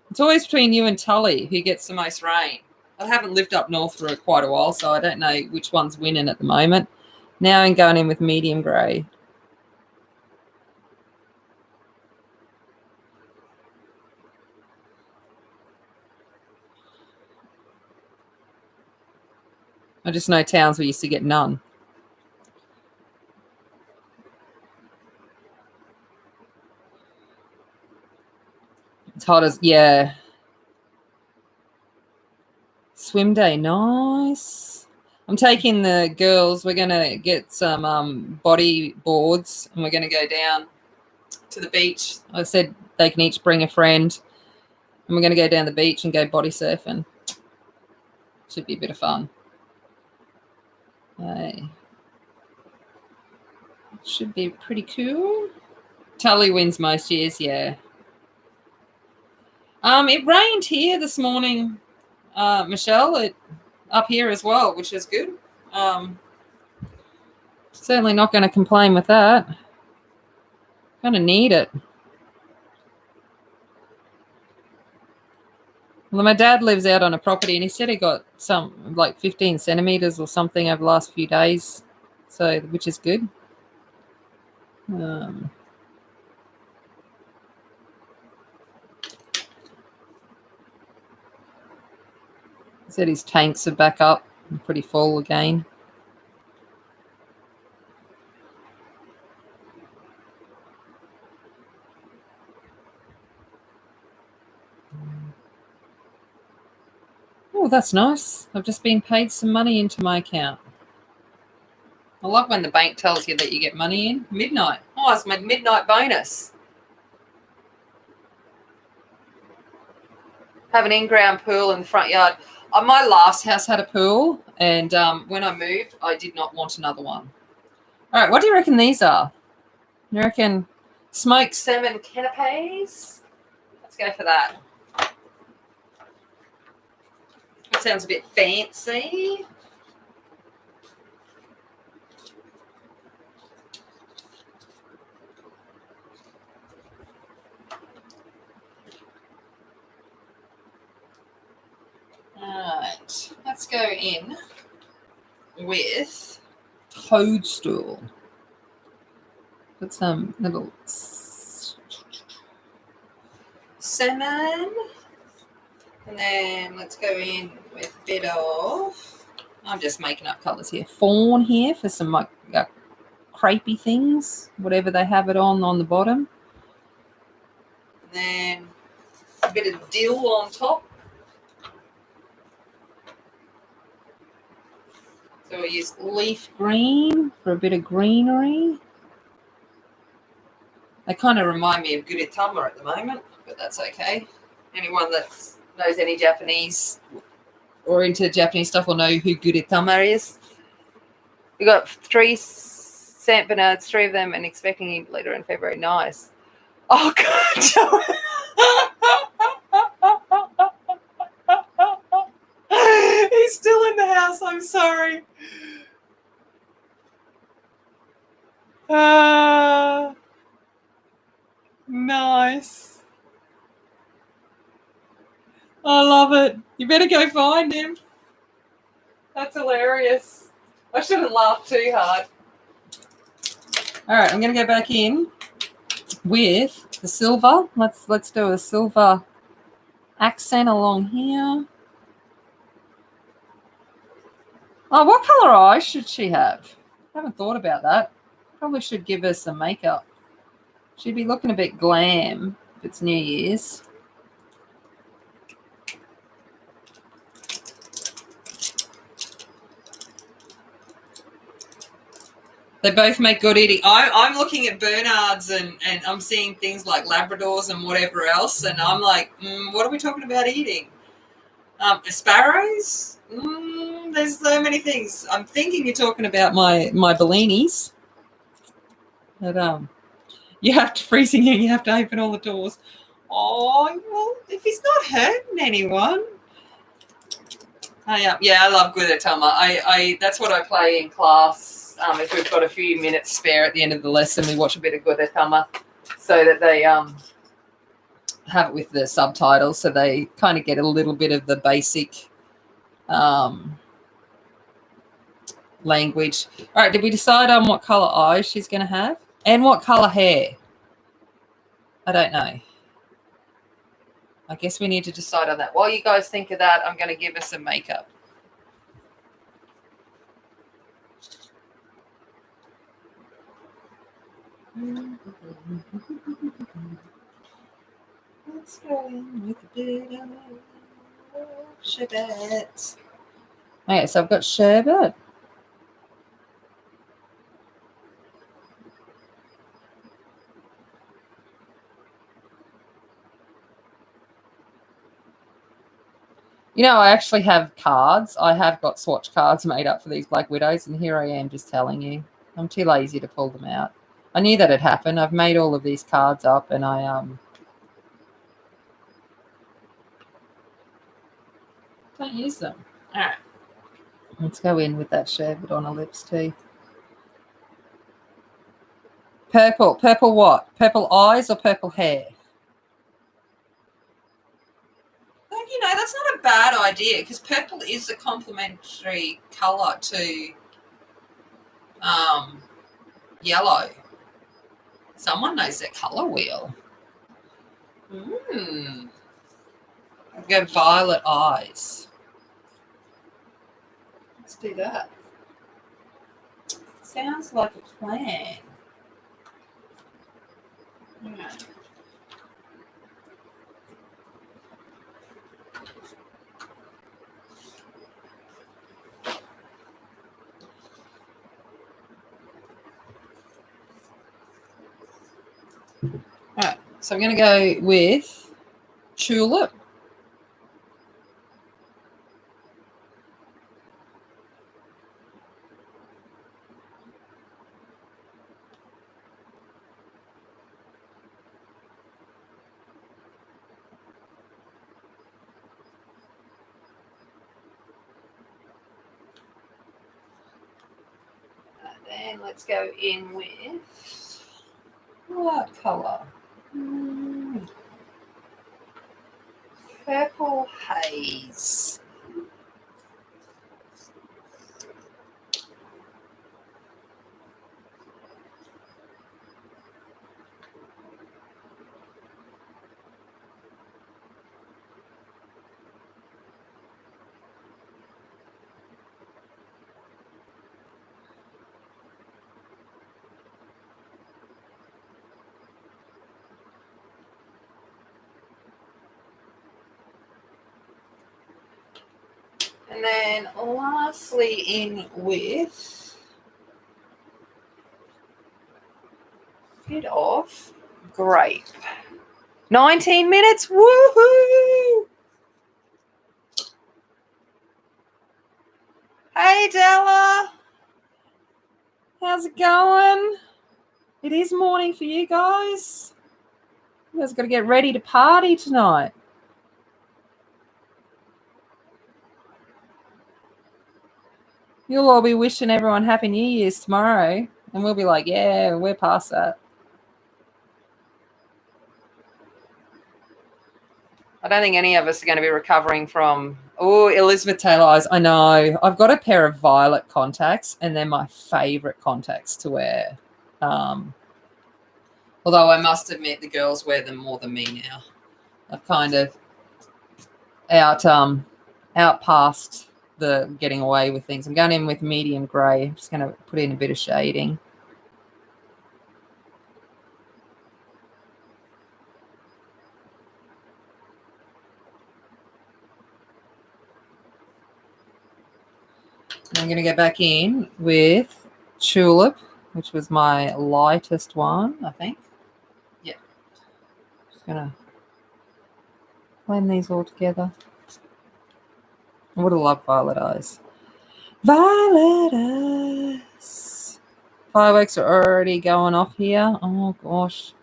Speaker 2: it's always between you and Tully who gets the most rain. I haven't lived up north for quite a while, so I don't know which one's winning at the moment. Now I'm going in with medium grey. I just know towns we used to get none. It's hot as, yeah. Swim day, nice. I'm taking the girls. We're going to get some body boards and we're going to go down to the beach. I said they can each bring a friend and we're going to go down the beach and go body surfing. Should be a bit of fun. Hey. Should be pretty cool. Tully wins most years, yeah. It rained here this morning, Michelle, up here as well, which is good. Certainly not going to complain with that. Kind of need it. Well, my dad lives out on a property and he said he got some like 15 centimeters or something over the last few days, so which is good. He said his tanks are back up and pretty full again. Oh, that's nice. I've just been paid some money into my account. I love when the bank tells you that you get money in. Midnight. Oh, it's my midnight bonus. Have an in-ground pool in the front yard. My last house had a pool, and when I moved, I did not want another one. All right, what do you reckon these are? You reckon smoked salmon canapes? Let's go for that. That sounds a bit fancy. All right, let's go in with toadstool. Put some little salmon. And then let's go in with a bit of, I'm just making up colours here, fawn here for some like crepey things, whatever they have it on the bottom. And then a bit of dill on top. So we use leaf green for a bit of greenery. They kind of remind me of guritama at the moment, but that's okay. Anyone that knows any Japanese or into Japanese stuff will know who guritama is. We got 3 Saint Bernards, 3 of them, and expecting you later in February. Nice. Oh, God. He's still in the house. I'm sorry. Nice. I love it. You better go find him. That's hilarious. I shouldn't laugh too hard. All right, I'm going to go back in with the silver. Let's do a silver accent along here. Oh, what color eyes should she have? I haven't thought about that. Probably should give her some makeup. She'd be looking a bit glam if it's New Year's. They both make good eating. I'm looking at Bernards and I'm seeing things like Labradors and whatever else, and I'm like, what are we talking about eating? Sparrows? There's so many things. I'm thinking you're talking about my Bellinis. But you have to freezing and you have to open all the doors. Oh, well, if he's not hurting anyone. Yeah, I love Gudetama. I that's what I play in class. If we've got a few minutes spare at the end of the lesson, we watch a bit of Gudetama so that they have it with the subtitles, so they kind of get a little bit of the basic language. All right, did we decide on what color eyes she's going to have and what color hair? I don't know. I guess we need to decide on that. While you guys think of that, I'm going to give her some makeup. Let's go in with a bit of sherbet. Okay, so I've got sherbet. You know, I actually have cards. I have got swatch cards made up for these Black Widows, and here I am just telling you. I'm too lazy to pull them out. I knew that had happened. I've made all of these cards up, and I don't use them. All right. Let's go in with that sherbet on her lips too. Purple. Purple what? Purple eyes or purple hair? You know, that's not a bad idea because purple is a complementary colour to yellow. Someone knows their colour wheel. I'll go violet eyes. Let's do that. Sounds like a plan. Yeah. All right, so I'm going to go with tulip. Then let's go in with what colour? Purple haze. And then lastly in with a bit of grape. 19 minutes, woohoo! Hey Della, how's it going? It is morning for you guys. You guys got to get ready to party tonight. You'll all be wishing everyone Happy New Year's tomorrow. And we'll be like, yeah, we're past that. I don't think any of us are going to be recovering from... Oh, Elizabeth Taylor eyes. I know. I've got a pair of violet contacts, and they're my favourite contacts to wear. Although I must admit the girls wear them more than me now. I've kind of out past the getting away with things. I'm going in with medium grey. I'm just going to put in a bit of shading. I'm going to go back in with tulip which was my lightest one, I think. Yeah. Just gonna blend these all together. I would have loved violet eyes. Violet eyes. Fireworks are already going off here. Oh gosh.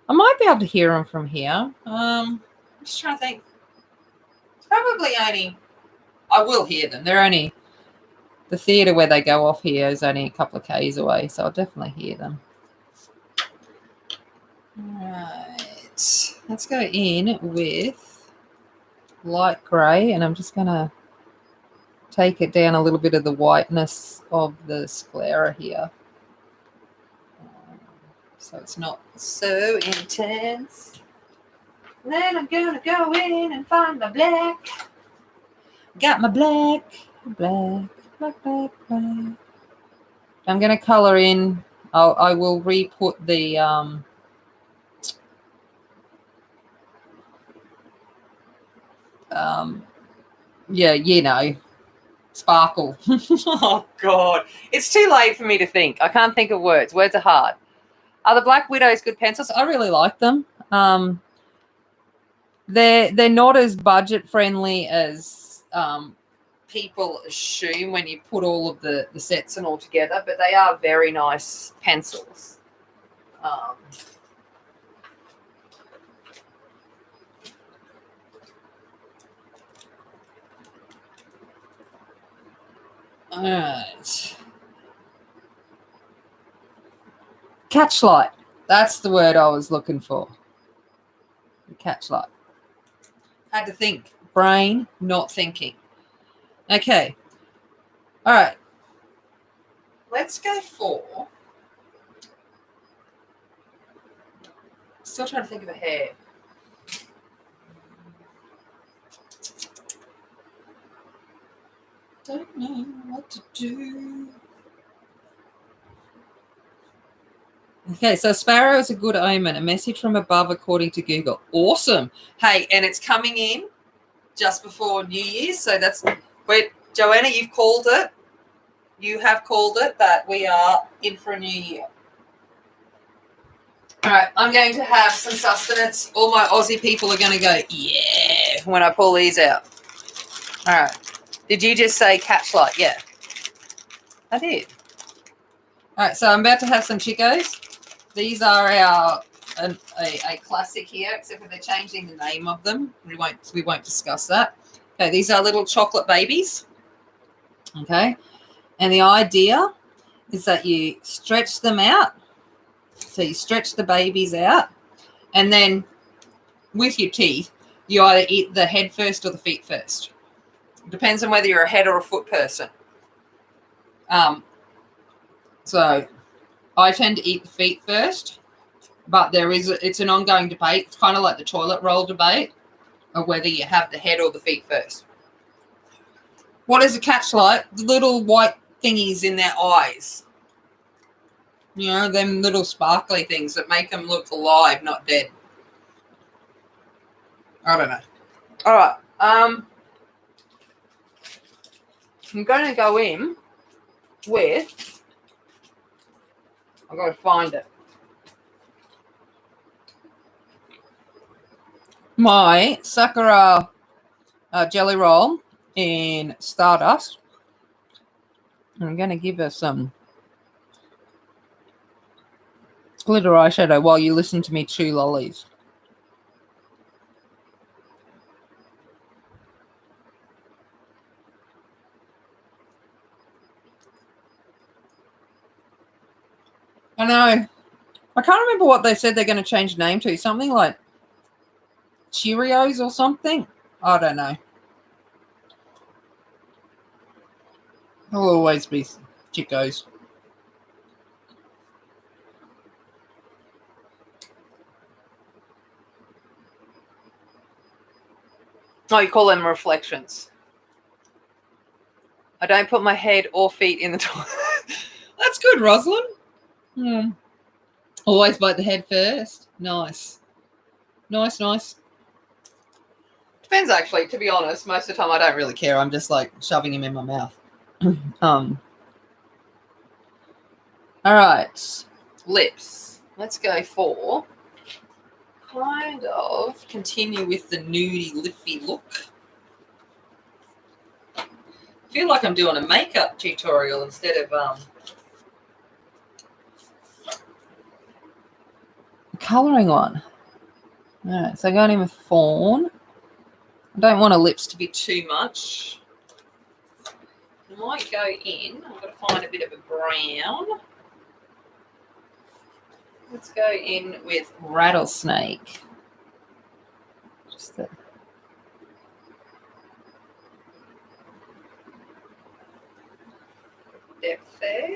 Speaker 2: I might be able to hear them from here. I'm just trying to think. It's probably only, I will hear them. They're only, the theatre where they go off here is only a couple of k's away, so I'll definitely hear them. Right. Let's go in with light grey, and I'm just going to take it down a little bit of the whiteness of the sclera here. So it's not so intense. Then I'm gonna go in and find my black. Got my black. I'm gonna color in. I will re-put the yeah, you know, sparkle.
Speaker 1: Oh God, it's too late for me to think. I can't think of words. Words are hard. Are the Black Widows good pencils?
Speaker 2: I really like them. They're not as budget friendly as
Speaker 1: People assume when you put all of the sets and all together, but they are very nice pencils. All
Speaker 2: right. Catchlight. That's the word I was looking for. The catchlight. Had to think. Brain, not thinking. Okay. All right. Let's go for.
Speaker 1: Still trying to think of a hair.
Speaker 2: Don't know what to do. Okay, so sparrow is a good omen. A message from above, according to Google. Awesome.
Speaker 1: Hey, and it's coming in just before New Year's, so that's where Joanna, you've called it. You have called it that we are in for a new year. All right, I'm going to have some sustenance. All my Aussie people are going to go, yeah, when I pull these out. All right. Did you just say catchlight? Yeah. I did.
Speaker 2: All right, so I'm about to have some Chicos. These are our a classic here, except for they're changing the name of them. We won't discuss that. Okay, these are little chocolate babies. Okay, and the idea is that you stretch them out. So you stretch the babies out, and then with your teeth, you either eat the head first or the feet first.
Speaker 1: It depends on whether you're a head or a foot person.
Speaker 2: So I tend to eat the feet first, but it's an ongoing debate. It's kind of like the toilet roll debate of whether you have the head or the feet first. What is a catchlight? The little white thingies in their eyes. You know, them little sparkly things that make them look alive, not dead. I don't know.
Speaker 1: All right. I'm going to go in with, I've got to find it.
Speaker 2: My Sakura jelly roll in Stardust. I'm going to give her some glitter eyeshadow while you listen to me chew lollies. I know. I can't remember what they said they're going to change the name to. Something like Cheerios or something. I don't know. It'll always be Chicos.
Speaker 1: Oh, you call them reflections. I don't put my head or feet in the toilet.
Speaker 2: That's good, Rosalind. Always bite the head first. Nice. Nice.
Speaker 1: Depends, actually, to be honest. Most of the time I don't really care. I'm just like shoving him in my mouth. All
Speaker 2: All right, lips. Let's go for kind of continue with the nudie lippy look. I feel like I'm doing a makeup tutorial instead of colouring one. All right, so going in with fawn. I don't want her lips to be too much. I might go in. I've got to find a bit of a brown. Let's go in with rattlesnake. Just the depth there.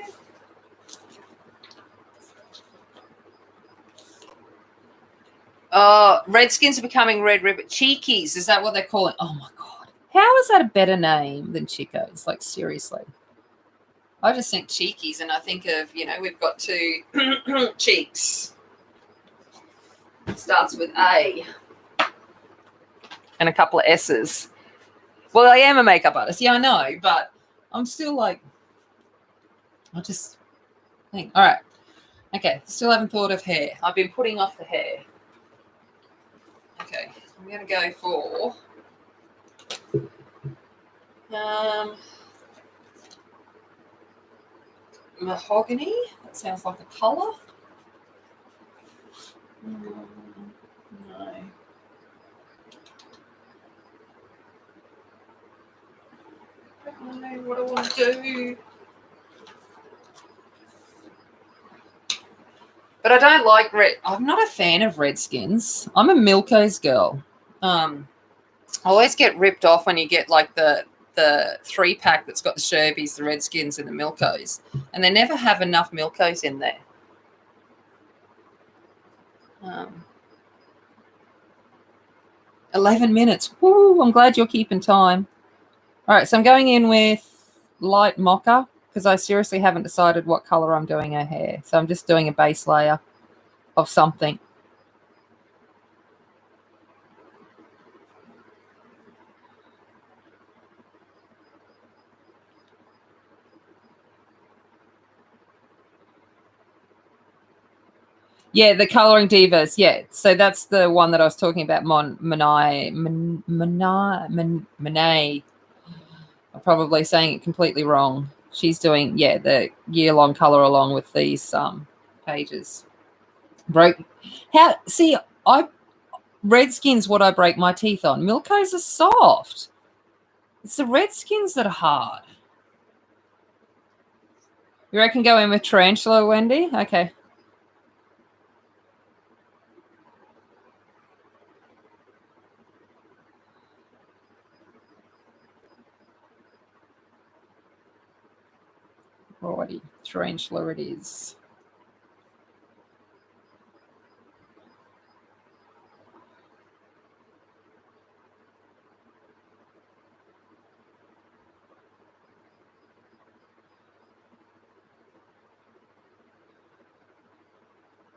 Speaker 2: Oh, redskins are becoming red ribbon. Cheekies, is that what they're calling? Oh my God. How is that a better name than Chicos? Like, seriously. I just think cheekies and I think of, you know, we've got two cheeks. It starts with A. And a couple of S's. Well, I am a makeup artist. Yeah, I know, but I'm still like, I just think, all right. Okay, still haven't thought of hair. I've been putting off the hair. Okay, I'm going to go for mahogany. That sounds like a colour. No. I don't know what I want to do. But I don't like red. I'm not a fan of redskins. I'm a Milko's girl. I always get ripped off when you get like the 3-pack that's got the Sherbies, the redskins, and the Milkos. And they never have enough Milkos in there. 11 minutes. Woo, I'm glad you're keeping time. All right, so I'm going in with light mocha because I seriously haven't decided what color I'm doing her hair. So I'm just doing a base layer of something. Yeah, the Colouring Divas. Yeah, so that's the one that I was talking about. Monet. I'm probably saying it completely wrong. She's doing, yeah, the year-long colour along with these pages. Redskin's what I break my teeth on. Milkos are soft. It's the redskins that are hard. You reckon go in with tarantula, Wendy? Okay. Alrighty, tarantula it is.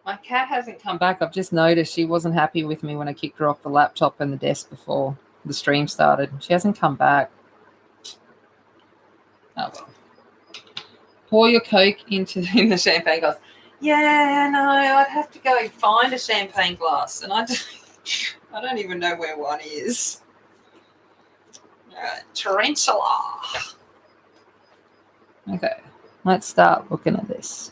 Speaker 2: My cat hasn't come back. I've just noticed she wasn't happy with me when I kicked her off the laptop and the desk before the stream started. She hasn't come back. Oh, well. Pour your Coke in the champagne glass. Yeah, no, I'd have to go find a champagne glass. And I don't even know where one is. All right, tarantula. Okay, let's start looking at this.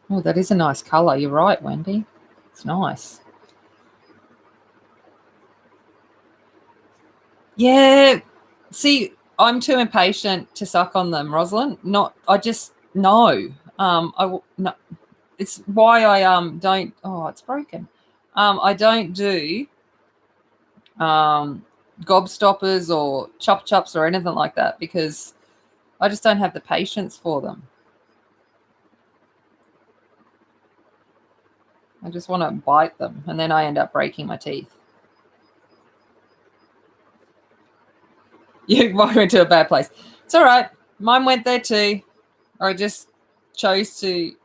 Speaker 2: Oh, that is a nice colour. You're right, Wendy. It's nice. Yeah. See, I'm too impatient to suck on them, Rosalind. I just no. No. It's why I don't. Oh, it's broken. I don't do gobstoppers or chop chops or anything like that because I just don't have the patience for them. I just want to bite them, and then I end up breaking my teeth. You went to a bad place. It's all right. Mine went there too. or I just chose to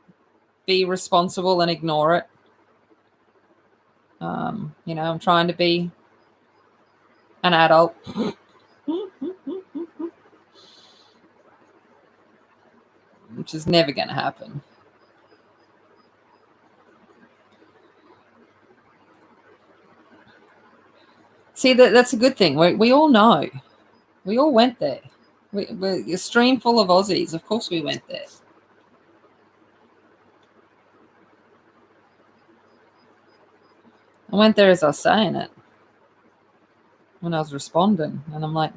Speaker 2: be responsible and ignore it. You know, I'm trying to be an adult. Which is never going to happen. See, that's a good thing. We all know. We all went there. We're a stream full of Aussies. Of course we went there. I went there as I was saying it. When I was responding. And I'm like,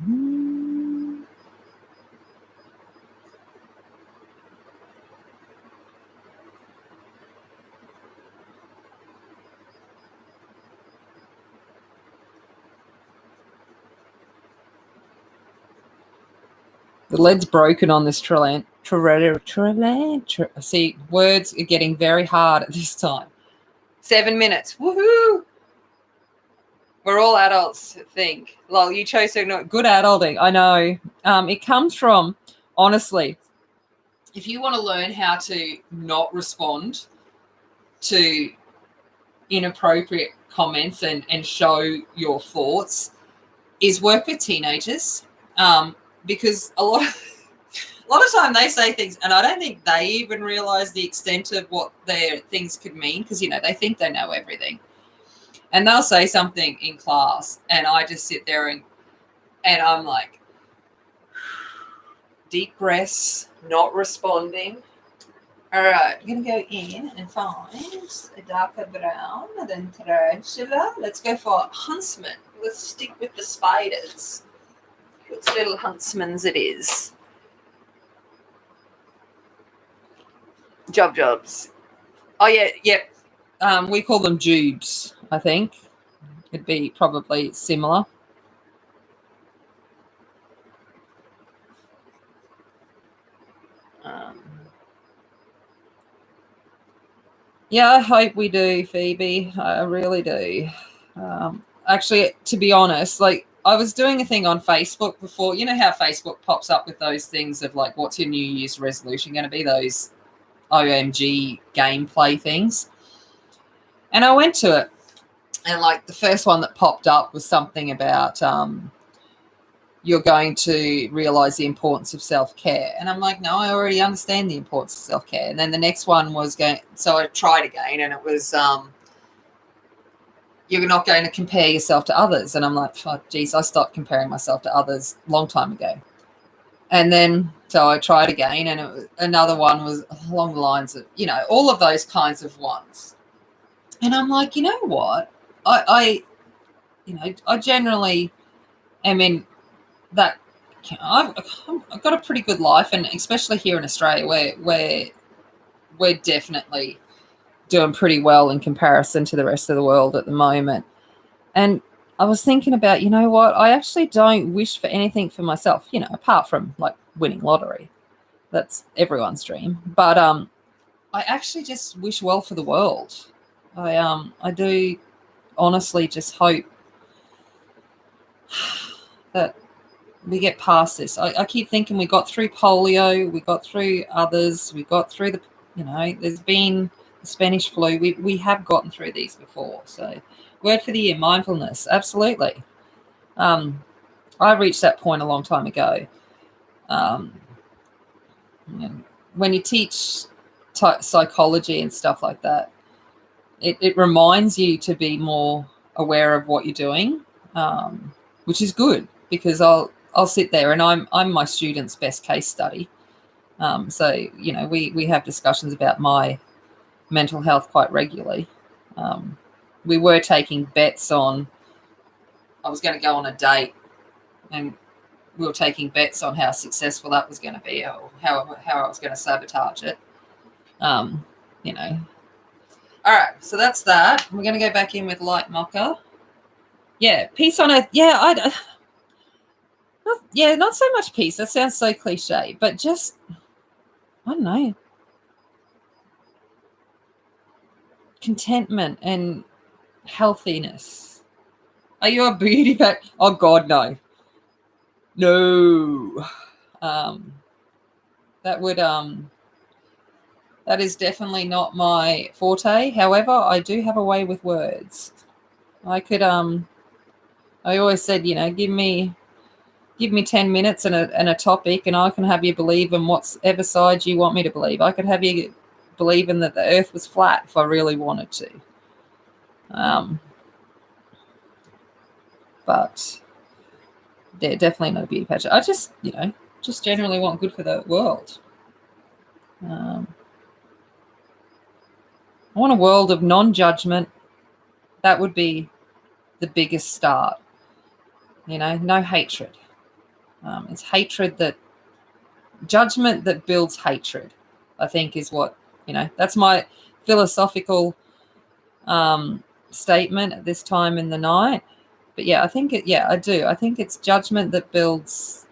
Speaker 2: The lead's broken on this Trillian. See, words are getting very hard at this time. 7 minutes. Woohoo! We're all adults, I think. Lol, you chose to ignore. Good adulting, I know. It comes from, honestly, if you want to learn how to not respond to inappropriate comments and show your thoughts, is work with teenagers. Because a lot of time they say things and I don't think they even realize the extent of what their things could mean, because, you know, they think they know everything. And they'll say something in class and I just sit there and I'm like, deep breaths, not responding. All right, I'm going to go in and find a darker brown than tarantula. Let's go for huntsman. Let's stick with the spiders. Which little huntsman's it is. Jobs. Oh, yeah, yep. We call them jubes, I think. It'd be probably similar. Yeah, I hope we do, Phoebe. I really do. Actually, to be honest, like, I was doing a thing on Facebook before. You know how Facebook pops up with those things of like, what's your New Year's resolution going to be? Those OMG gameplay things. And I went to it. And like the first one that popped up was something about you're going to realize the importance of self-care. And I'm like, no, I already understand the importance of self-care. And then the next one was so I tried again and it was you're not going to compare yourself to others. And I'm like, oh, geez, I stopped comparing myself to others a long time ago. And then, so I tried again, and another one was along the lines of, you know, all of those kinds of ones. And I'm like, you know what? I generally am in that, you know, I've got a pretty good life, and especially here in Australia, where we're definitely doing pretty well in comparison to the rest of the world at the moment. And I was thinking about, you know what, I actually don't wish for anything for myself, you know, apart from like winning lottery. That's everyone's dream. But I actually just wish well for the world. I do honestly just hope that we get past this. I keep thinking we got through polio, we got through others, we got through the, you know, there's been the Spanish flu. We have gotten through these before. So word for the year, mindfulness. Absolutely. I reached that point a long time ago. When you teach psychology and stuff like that, it reminds you to be more aware of what you're doing, which is good, because I'll sit there and I'm my student's best case study. So, you know, we have discussions about my mental health quite regularly. We were taking bets on, I was going to go on a date, and we were taking bets on how successful that was going to be, or how I was going to sabotage it. You know. All right, so that's that. We're going to go back in with light mocha. Yeah, peace on earth. Yeah, not so much peace. That sounds so cliche, but just, I don't know, contentment and healthiness. Are you a beauty pack? Oh God, no. No. That would that is definitely not my forte. However, I do have a way with words. I could I always said, you know, give me 10 minutes and a topic, and I can have you believe in whatever side you want me to believe. I could have you believing that the earth was flat if I really wanted to. But they're definitely not a beauty pageant. I just, you know, just generally want good for the world. I want a world of non-judgment. That would be the biggest start. You know, no hatred. It's hatred judgment that builds hatred, I think, is what, you know, that's my philosophical statement at this time in the night. But yeah, I think I do. I think it's judgment that builds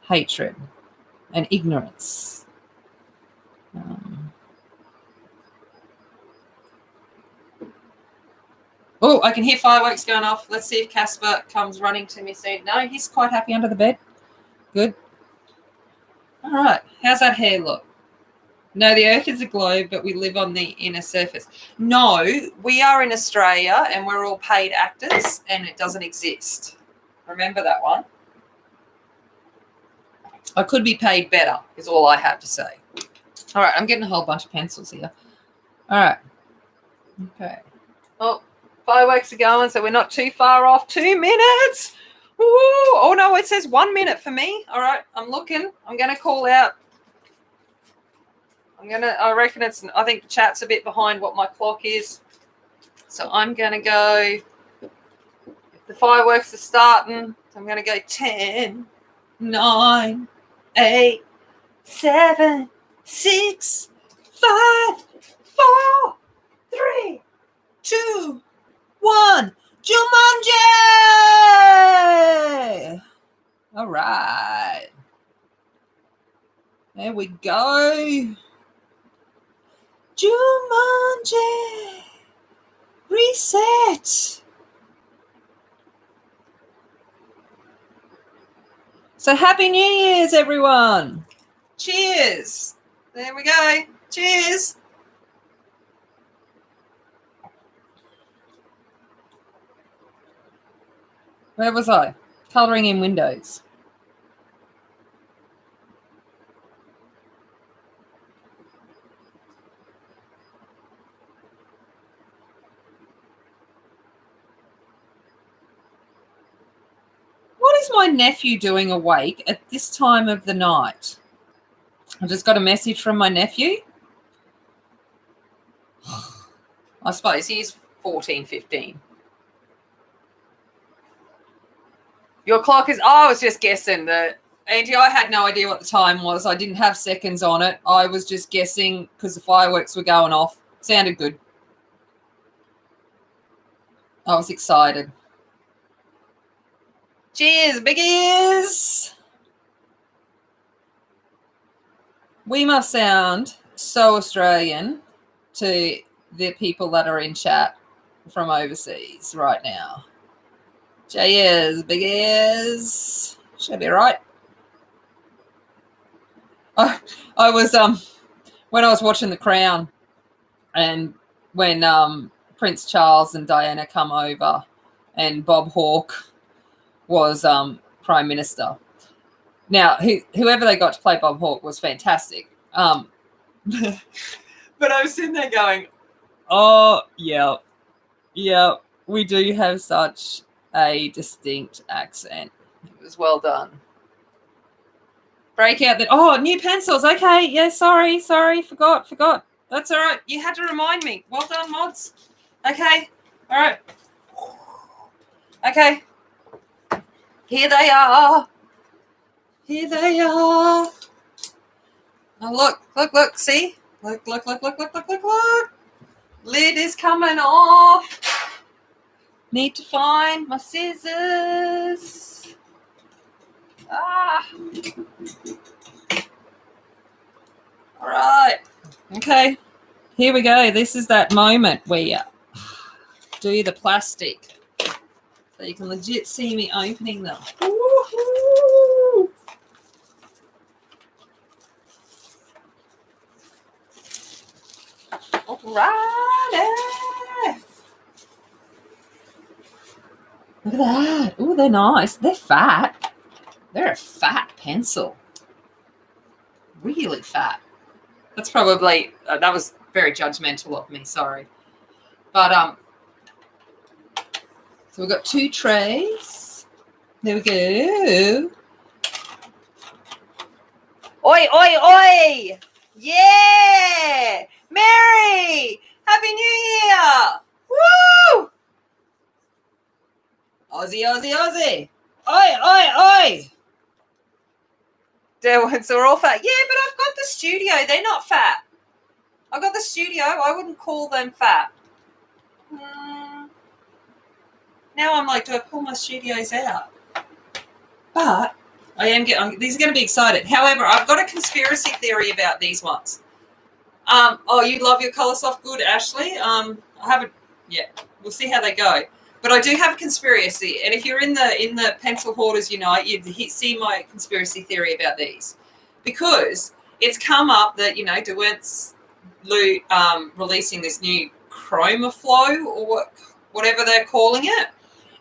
Speaker 2: hatred and ignorance. Oh, I can hear fireworks going off. Let's see if Casper comes running to me soon. No, he's quite happy under the bed. Good. All right. How's that hair look? No, the Earth is a globe, but we live on the inner surface. No, we are in Australia and we're all paid actors and it doesn't exist. Remember that one? I could be paid better is all I have to say. All right, I'm getting a whole bunch of pencils here. All right. Okay. Oh, fireworks are going, so we're not too far off. 2 minutes. Ooh. Oh, no, it says 1 minute for me. All right, I'm looking. I'm going to call out. I reckon I think the chat's a bit behind what my clock is. So I'm going to go, if the fireworks are starting, so I'm going to go 10, 9, 8, 7, 6, 5, 4, 3, 2, 1. Jumanji! All right. There we go. Jumanji! Reset! So happy New Year's, everyone! Cheers! There we go. Cheers! Where was I? Colouring in windows. What is my nephew doing awake at this time of the night? I just got a message from my nephew. I suppose he's 14, 15. Your clock is... Oh, I was just guessing that... Angie, I had no idea what the time was. I didn't have seconds on it. I was just guessing because the fireworks were going off. Sounded good. I was excited. Cheers, biggies! We must sound so Australian to the people that are in chat from overseas right now. Cheers, biggies. Should be right. I was when I was watching The Crown, and when Prince Charles and Diana come over, and Bob Hawke was Prime Minister. Now, whoever they got to play Bob Hawke was fantastic. But I was sitting there going, oh, yeah, we do have such a distinct accent. It was well done. Break out that. Oh, new pencils. Okay. Yeah, sorry. Forgot. That's all right. You had to remind me. Well done, mods. Okay. All right. Okay. Here they are. Oh, look. See? Look. Lid is coming off. Need to find my scissors. All right. Okay. Here we go. This is that moment where you do the plastic. So you can legit see me opening them. Woo-hoo! righty. Look at that. Oh, they're nice. They're fat. They're a fat pencil. Really fat. That's probably, that was very judgmental of me, sorry. But, so we've got 2 trays. There we go. Oi, oi, oi! Yeah! Mary! Happy New Year! Woo! Aussie, Aussie, Aussie! Oi, oi, oi! They're all fat. Yeah, but I've got the studio. They're not fat. I've got the studio. I wouldn't call them fat. Now I'm like, do I pull my studios out? But I am getting, these are going to be excited. However, I've got a conspiracy theory about these ones. Oh, you love your Colour Soft good, Ashley. I haven't yet. We'll see how they go. But I do have a conspiracy, and if you're in the Pencil Hoarders Unite, you'd see my conspiracy theory about these, because it's come up that Derwent's releasing this new Chroma Flow or whatever they're calling it.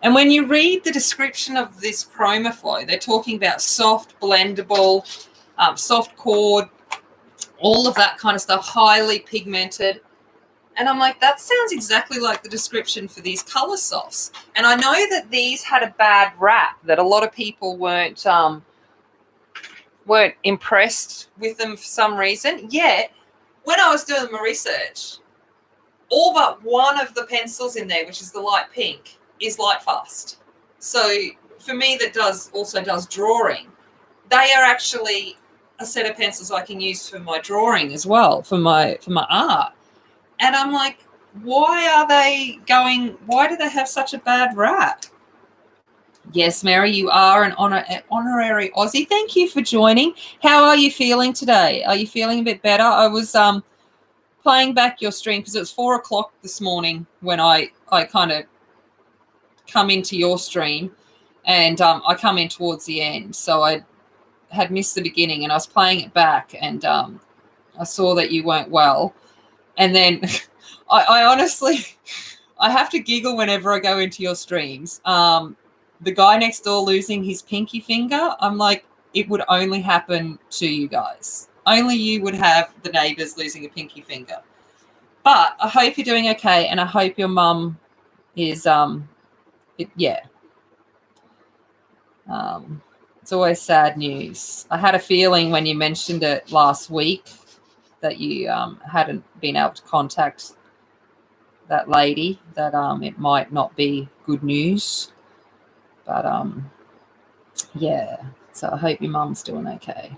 Speaker 2: And when you read the description of this Chroma Flow, they're talking about soft, blendable, soft cord, all of that kind of stuff, highly pigmented. And I'm like, that sounds exactly like the description for these Colour Softs. And I know that these had a bad rap, that a lot of people weren't impressed with them for some reason. Yet, when I was doing my research, all but one of the pencils in there, which is the light pink, is light fast. So for me, that also does drawing. They are actually a set of pencils I can use for my drawing as well, for my art. And I'm like, why do they have such a bad rap? Yes, Mary, you are an honorary Aussie. Thank you for joining. How are you feeling today? Are you feeling a bit better? I was playing back your stream because it was 4 o'clock this morning when I kind of come into your stream, and I come in towards the end. So I had missed the beginning, and I was playing it back, and I saw that you weren't well. And then I honestly, I have to giggle whenever I go into your streams. The guy next door losing his pinky finger, I'm like, it would only happen to you guys. Only you would have the neighbours losing a pinky finger. But I hope you're doing okay, and I hope your mum is, it's always sad news. I had a feeling when you mentioned it last week that you hadn't been able to contact that lady, that it might not be good news. But yeah, so I hope your mum's doing okay.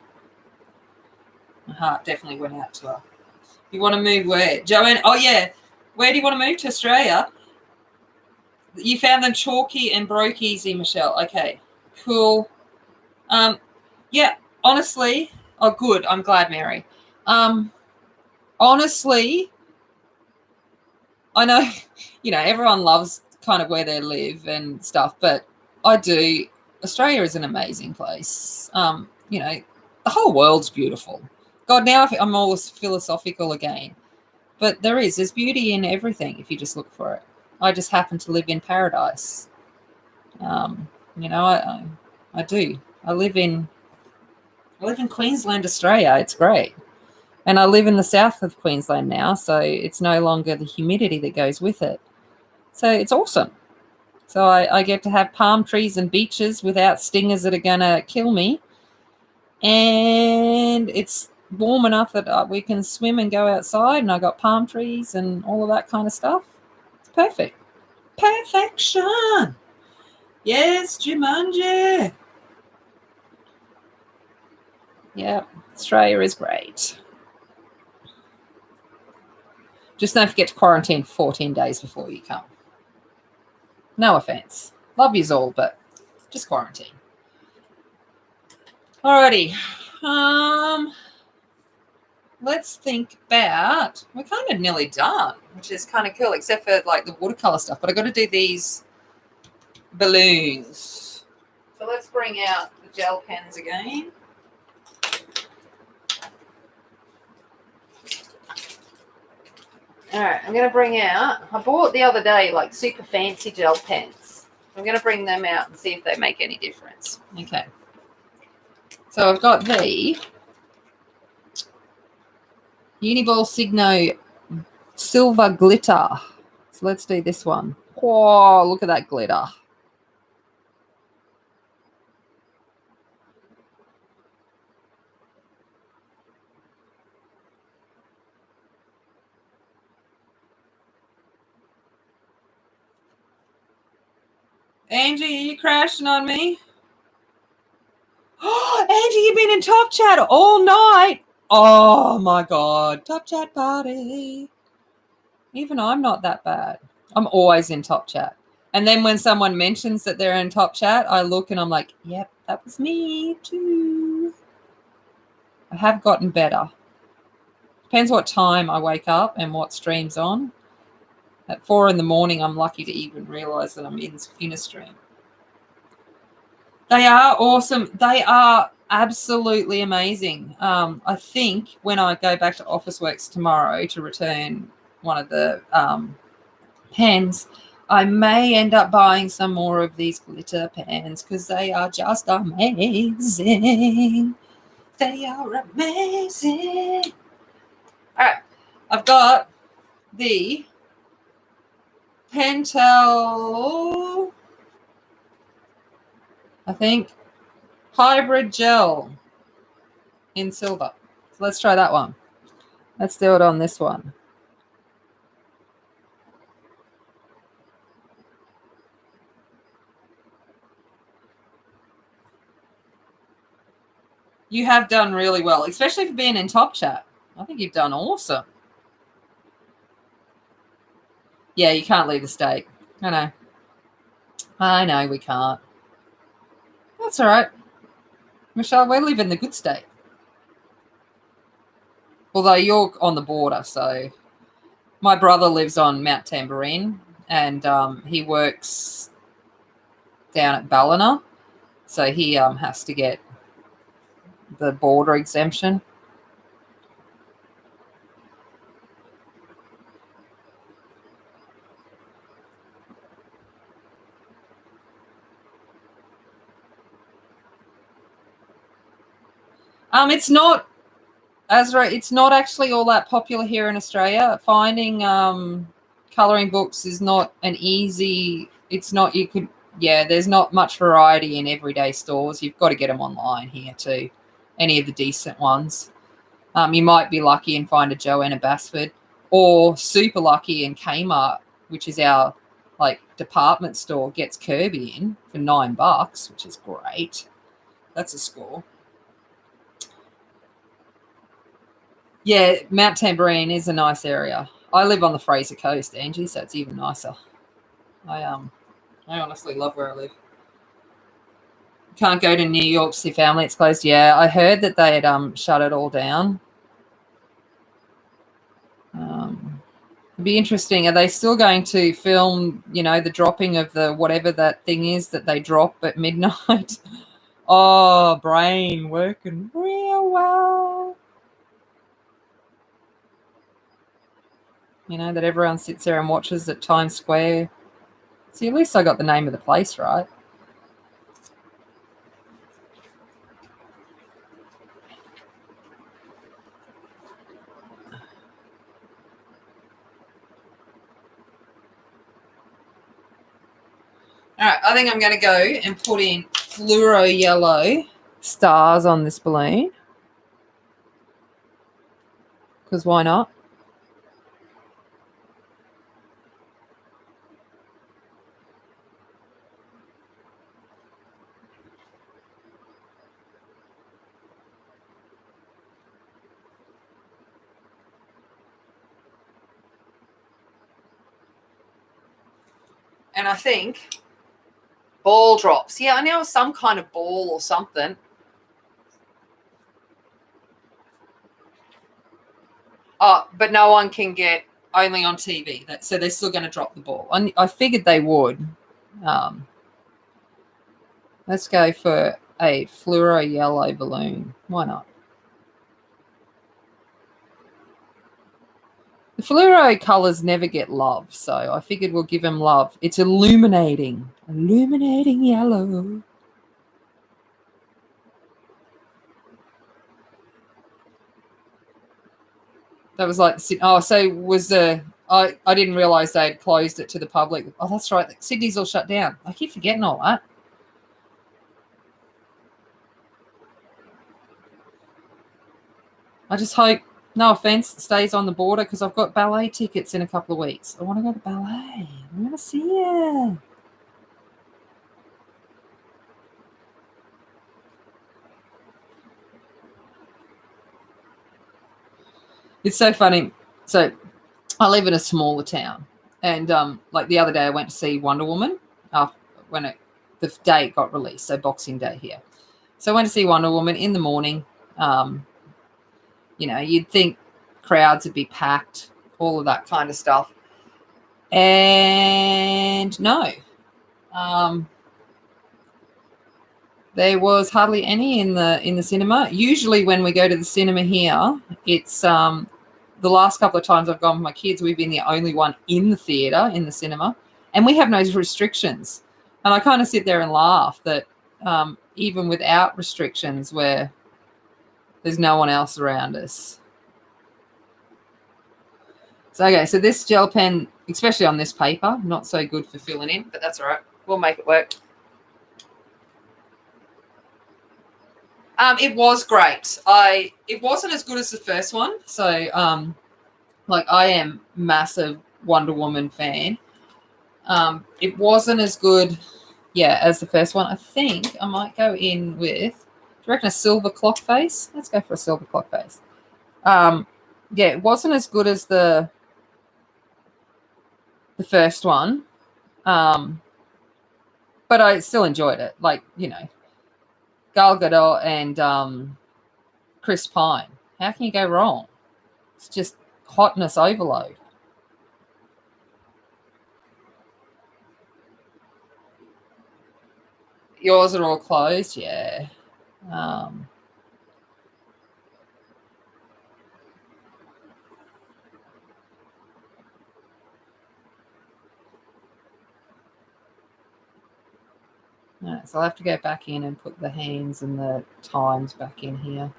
Speaker 2: My heart definitely went out to her. You want to move where? Joanne, oh yeah, where do you want to move? To Australia? You found them chalky and broke easy, Michelle. Okay, cool. Yeah, honestly, oh good, I'm glad, Mary. Honestly, I know, everyone loves kind of where they live and stuff, but I do. Australia is an amazing place. The whole world's beautiful. God, now I'm almost philosophical again. But there's beauty in everything if you just look for it. I just happen to live in paradise. I do. I live in Queensland, Australia. It's great. And I live in the south of Queensland now, so it's no longer the humidity that goes with it. So it's awesome. So I get to have palm trees and beaches without stingers that are going to kill me. And it's warm enough that we can swim and go outside, and I got palm trees and all of that kind of stuff. It's perfect. Perfection. Yes, Jumanji. Yeah, Australia is great. Just don't forget to quarantine for 14 days before you come. No offense. Love yous all, but just quarantine. Alrighty. Let's think about, we're kind of nearly done, which is kind of cool, except for like the watercolor stuff, but I got to do these balloons. So let's bring out the gel pens again.
Speaker 1: All right, I'm going to bring out, I bought the other day like super fancy gel pens. I'm going to bring them out and see if they make any difference.
Speaker 2: Okay. So I've got the Uniball Signo Silver Glitter. So let's do this one. Oh, look at that glitter. Angie, are you crashing on me? Oh, Angie, you've been in Top Chat all night. Oh, my God. Top Chat party. Even I'm not that bad. I'm always in Top Chat. And then when someone mentions that they're in Top Chat, I look and I'm like, yep, that was me too. I have gotten better. Depends what time I wake up and what stream's on. At 4 in the morning, I'm lucky to even realize that I'm in a stream. They are awesome. They are absolutely amazing. I think when I go back to Officeworks tomorrow to return one of the pens, I may end up buying some more of these glitter pens because they are just amazing. They are amazing. All right. I've got the Pentel, I think, hybrid gel in silver. So let's try that one. Let's do it on this one. You have done really well, especially for being in Top Chat. I think you've done awesome. Yeah, you can't leave the state. I know we can't. That's all right. Michelle, we live in the good state. Although you're on the border, so my brother lives on Mount Tamborine and he works down at Ballina. So he has to get the border exemption. It's not, Azra, it's not actually all that popular here in Australia. Finding colouring books is not an easy, it's not, you could, yeah, there's not much variety in everyday stores. You've got to get them online here too, any of the decent ones. You might be lucky and find a Joanna Basford, or super lucky in Kmart, which is our like department store, gets Kirby in for $9, which is great. That's a score. Yeah, Mount Tamborine is a nice area. I live on the Fraser Coast, Angie, so it's even nicer. I honestly love where I live. Can't go to New York to see family, it's closed. Yeah, I heard that they had shut it all down. It'd be interesting. Are they still going to film, the dropping of the whatever that thing is that they drop at midnight? Oh, brain working real well. That everyone sits there and watches at Times Square. See, at least I got the name of the place right. All right, I think I'm going to go and put in fluoro yellow stars on this balloon. Because why not? And I think ball drops. Yeah, I know some kind of ball or something. Oh, but no one can get, only on TV. So they're still going to drop the ball. I figured they would. Let's go for a fluoro yellow balloon. Why not? The fluoro colours never get love, so I figured we'll give him love. It's illuminating. Illuminating yellow. That was like, oh, so was the, I didn't realise they'd closed it to the public. Oh, that's right. Sydney's all shut down. I keep forgetting all that. I just hope, no offence, it stays on the border because I've got ballet tickets in a couple of weeks. I want to go to ballet. I want to see it. It's so funny. So I live in a smaller town, and like the other day I went to see Wonder Woman when the day it got released, so Boxing Day here. So I went to see Wonder Woman in the morning. You know, you'd think crowds would be packed, all of that kind of stuff. And no, there was hardly any in the cinema. Usually when we go to the cinema here, it's the last couple of times I've gone with my kids, we've been the only one in the theatre, in the cinema, and we have no restrictions. And I kind of sit there and laugh that even without restrictions, where there's no one else around us. So, okay, so this gel pen, especially on this paper, not so good for filling in, but that's all right. We'll make it work. It was great. It wasn't as good as the first one. So, like, I am massive Wonder Woman fan. It wasn't as good, yeah, as the first one. I think I might go in with, do you reckon a silver clock face? Let's go for a silver clock face. Yeah, it wasn't as good as the first one. But I still enjoyed it. Like, you know, Gal Gadot and Chris Pine. How can you go wrong? It's just hotness overload. Yours are all closed, yeah. Right, so I'll have to go back in and put the hands and the times back in here.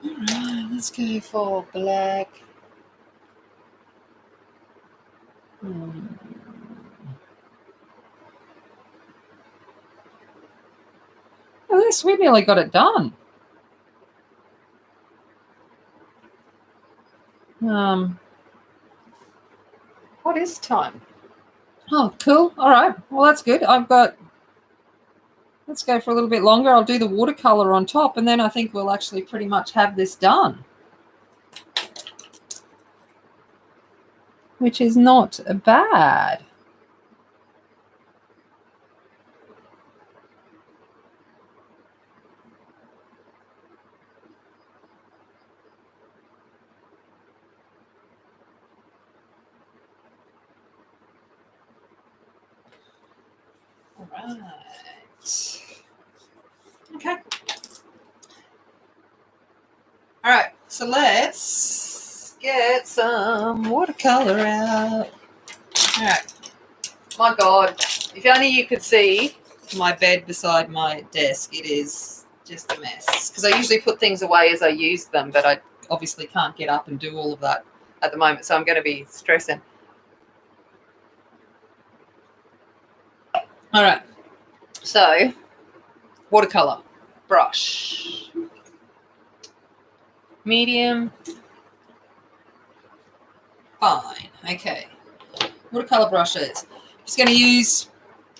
Speaker 2: All right, let's go for black. Oh, this, we nearly got it done. What is time? Oh, cool. All right. Well, that's good. Let's go for a little bit longer. I'll do the watercolor on top, and then I think we'll actually pretty much have this done, which is not bad. All right. Okay. All right. So let's get some watercolor out. All right. My God, if only you could see my bed beside my desk. It is just a mess because I usually put things away as I use them, but I obviously can't get up and do all of that at the moment, so I'm going to be stressing. All right, so watercolor brush, medium, fine. Okay, watercolor brushes. Just going to use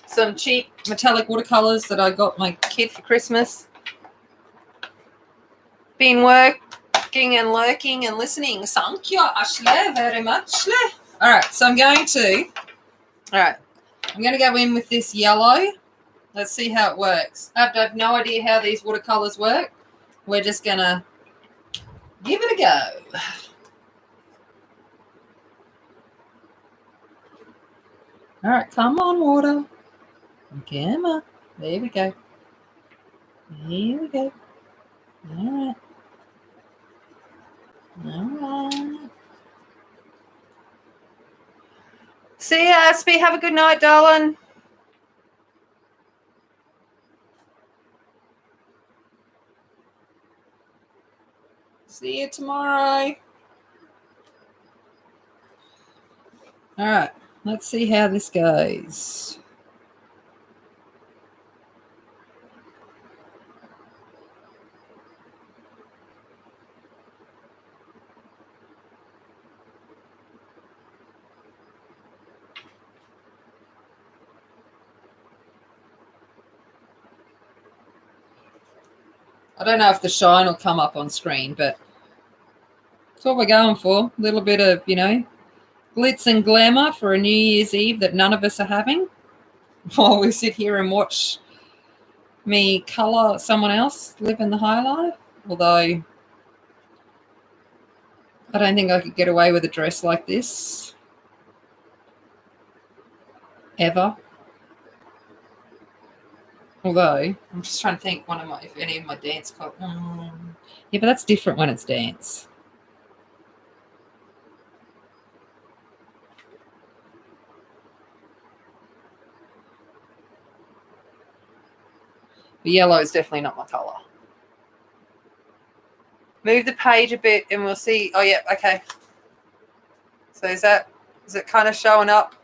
Speaker 2: some cheap metallic watercolors that I got my kid for Christmas. Been working and lurking and listening. Thank you, Ashley, very much. All right, so I'm going to go in with this yellow. Let's see how it works. I have no idea how these watercolors work. We're just going to give it a go. All right, come on, water. Come on. There we go. Here we go. All right. All right.
Speaker 1: See you, Aspie. Have a good night, darling.
Speaker 2: See you tomorrow. All right, let's see how this goes. I don't know if the shine will come up on screen, but that's what we're going for. A little bit of, you know, glitz and glamour for a New Year's Eve that none of us are having while we sit here and watch me colour someone else living the high life. Although I don't think I could get away with a dress like this ever. Although I'm just trying to think if any of my dance clothes. Yeah, but that's different when it's dance. The yellow is definitely not my colour.
Speaker 1: Move the page a bit and we'll see. Oh, yeah, okay. So is it kind of showing up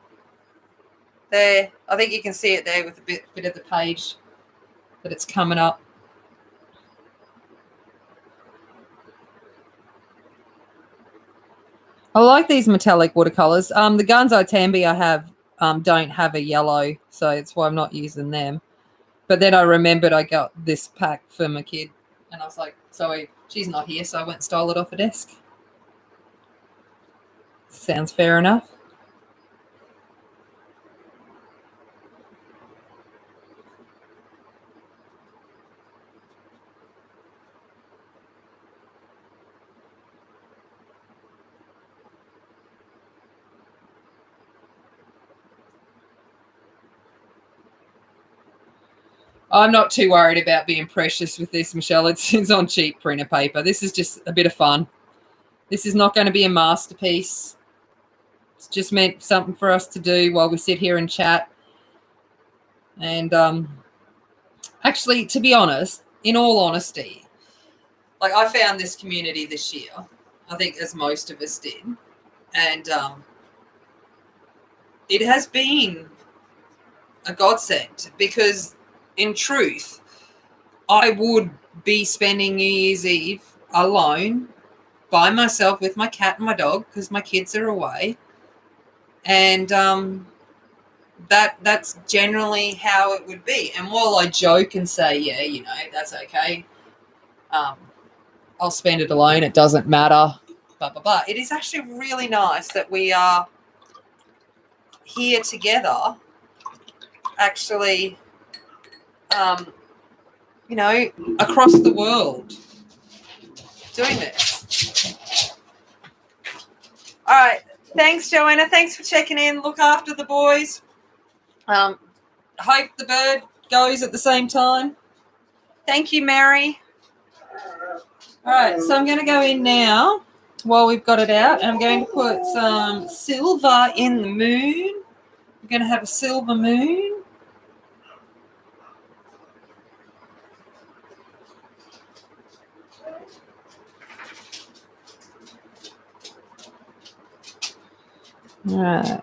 Speaker 1: there? I think you can see it there with a bit
Speaker 2: Of the page that it's coming up. I like these metallic watercolors. The Gunzo Tambi I have don't have a yellow, so that's why I'm not using them. But then I remembered I got this pack for my kid, and I was like, sorry, she's not here, so I went and stole it off a desk. Sounds fair enough. I'm not too worried about being precious with this, Michelle. It's on cheap printer paper. This is just a bit of fun. This is not going to be a masterpiece. It's just meant something for us to do while we sit here and chat. And actually, to be honest, in all honesty, like I found this community this year, I think as most of us did. And it has been a godsend because in truth, I would be spending New Year's Eve alone by myself with my cat and my dog because my kids are away. And that's generally how it would be. And while I joke and say, yeah, you know, that's okay, I'll spend it alone, it doesn't matter, blah, blah, blah. It is actually really nice that we are here together actually you know, across the world doing this. All right. Thanks, Joanna. Thanks for checking in. Look after the boys. Hope the bird goes at the same time. Thank you, Mary. All right. So I'm going to go in now while we've got it out. And I'm going to put some silver in the moon. We're going to have a silver moon. All right.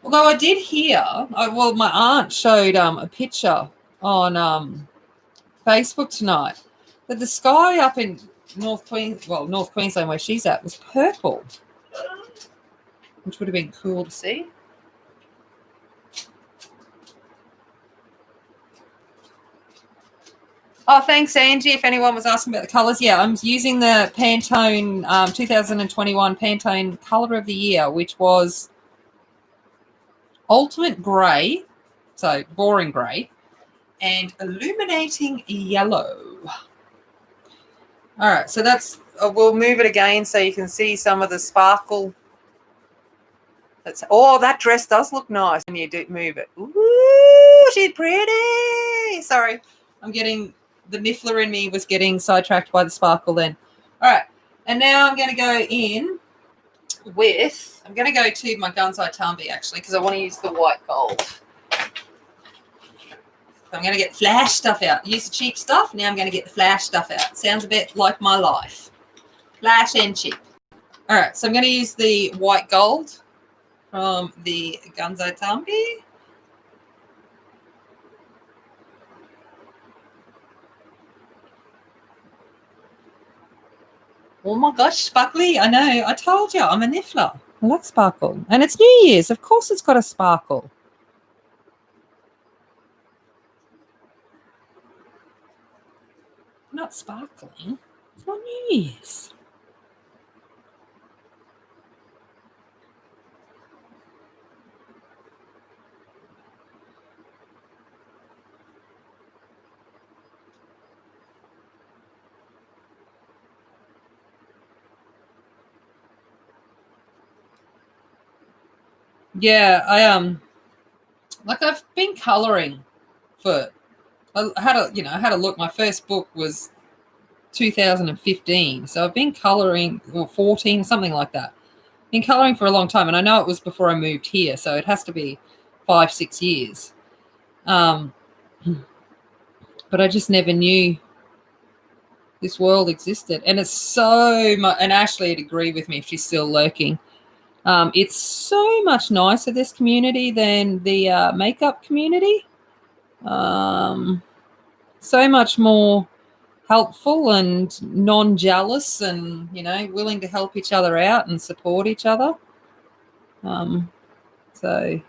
Speaker 2: Although I did hear, my aunt showed a picture on Facebook tonight that the sky up in North Queensland where she's at was purple, which would have been cool to see. Oh, thanks, Angie. If anyone was asking about the colours, yeah, I'm using the Pantone 2021 Pantone Colour of the Year, which was Ultimate Grey, so boring grey, and Illuminating Yellow. All right, so that's, we'll move it again so you can see some of the sparkle
Speaker 1: Oh, that dress does look nice when you do move it. Ooh, she's pretty. Sorry.
Speaker 2: I'm getting, the niffler in me was getting sidetracked by the sparkle then. All right. And now I'm going to go in with, I'm going to go to my Gunzai Tumby actually, because I want to use the white gold. I'm going to get flash stuff out. Use the cheap stuff. Now I'm going to get the flash stuff out. Sounds a bit like my life. Flash and cheap. All right. So I'm going to use the white gold from the Gunzai Tumby. Oh my gosh, sparkly. I know. I told you. I'm a niffler. I like sparkle. And it's New Year's. Of course it's got a sparkle. Not sparkling. It's not New Year's. Yeah, I've been colouring for, I had a look. My first book was 2015, so I've been colouring, or 14, something like that. Been colouring for a long time, and I know it was before I moved here, so it has to be 5-6 years. But I just never knew this world existed, and it's so much. And Ashley would agree with me if she's still lurking. It's so much nicer, this community, than the makeup community. So much more helpful and non-jealous, and willing to help each other out and support each other. So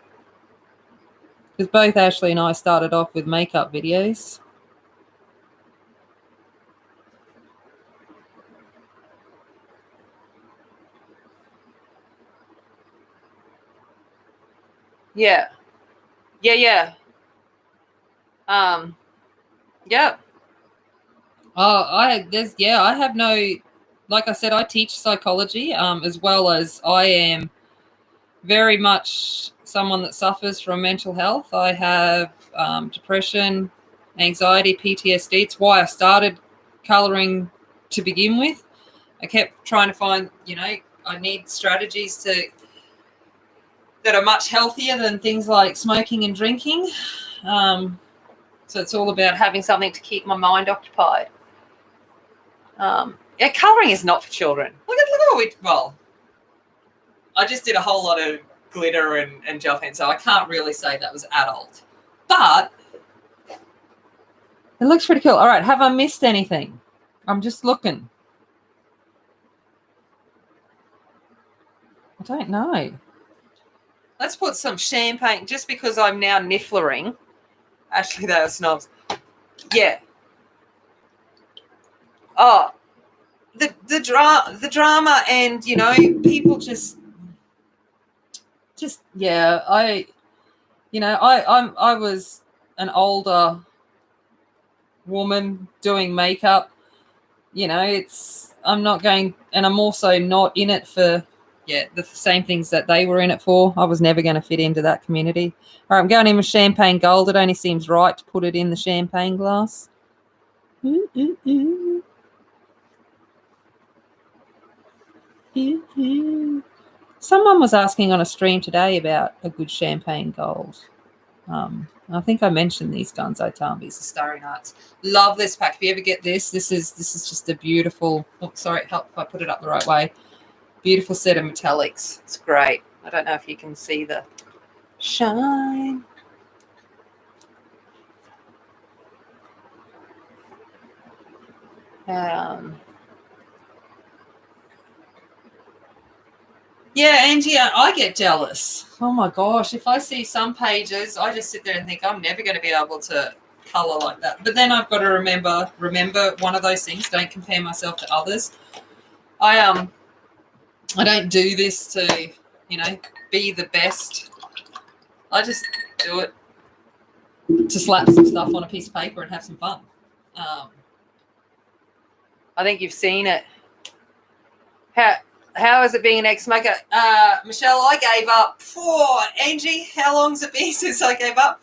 Speaker 2: because both Ashley and I started off with makeup videos.
Speaker 1: Yeah. Yeah.
Speaker 2: I have no, like I said, I teach psychology, as well as I am very much someone that suffers from mental health. I have depression, anxiety, PTSD. It's why I started colouring to begin with. I kept trying to find, I need strategies that are much healthier than things like smoking and drinking. So it's all about
Speaker 1: Having something to keep my mind occupied. Colouring is not for children. Look at what
Speaker 2: I just did a whole lot of glitter and gel pen, so I can't really say that was adult. But it looks pretty cool. All right, have I missed anything? I'm just looking. I don't know.
Speaker 1: Let's put some champagne, just because I'm now nifflering. Actually, they are snobs. Yeah. Oh, the drama, and people just
Speaker 2: yeah. I was an older woman doing makeup. I'm not going, and I'm also not in it for the same things that they were in it for. I was never going to fit into that community. All right, I'm going in with champagne gold. It only seems right to put it in the champagne glass. Ooh, ooh, ooh. Ooh, ooh. Someone was asking on a stream today about a good champagne gold. I think I mentioned these Gunzai Tambis, the Starry Nights. Love this pack. If you ever get this is just a beautiful. Oh, sorry, help if I put it up the right way. Beautiful set of metallics.
Speaker 1: It's great. I don't know if you can see the shine.
Speaker 2: Yeah, Angie, I get jealous. Oh my gosh, if I see some pages, I just sit there and think I'm never going to be able to colour like that. But then I've got to remember one of those things. Don't compare myself to others. I don't do this to, be the best. I just do it to slap some stuff on a piece of paper and have some fun.
Speaker 1: I think you've seen it. How is it being an ex-smoker? Michelle, I gave up. Angie, how long's it been since I gave up?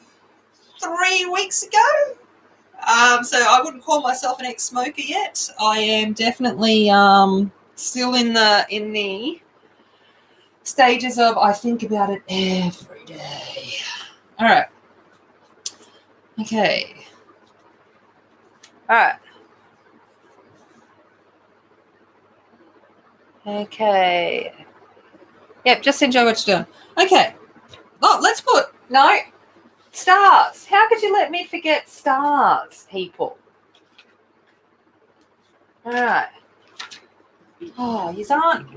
Speaker 1: 3 weeks ago. So I wouldn't call myself an ex-smoker yet. I am definitely still in the stages of I think about it every day. All right. Okay. All right. Okay. Yep, just enjoy what you're doing. Okay. Oh, let's put stars. How could you let me forget stars, people? All right. Oh, you aren't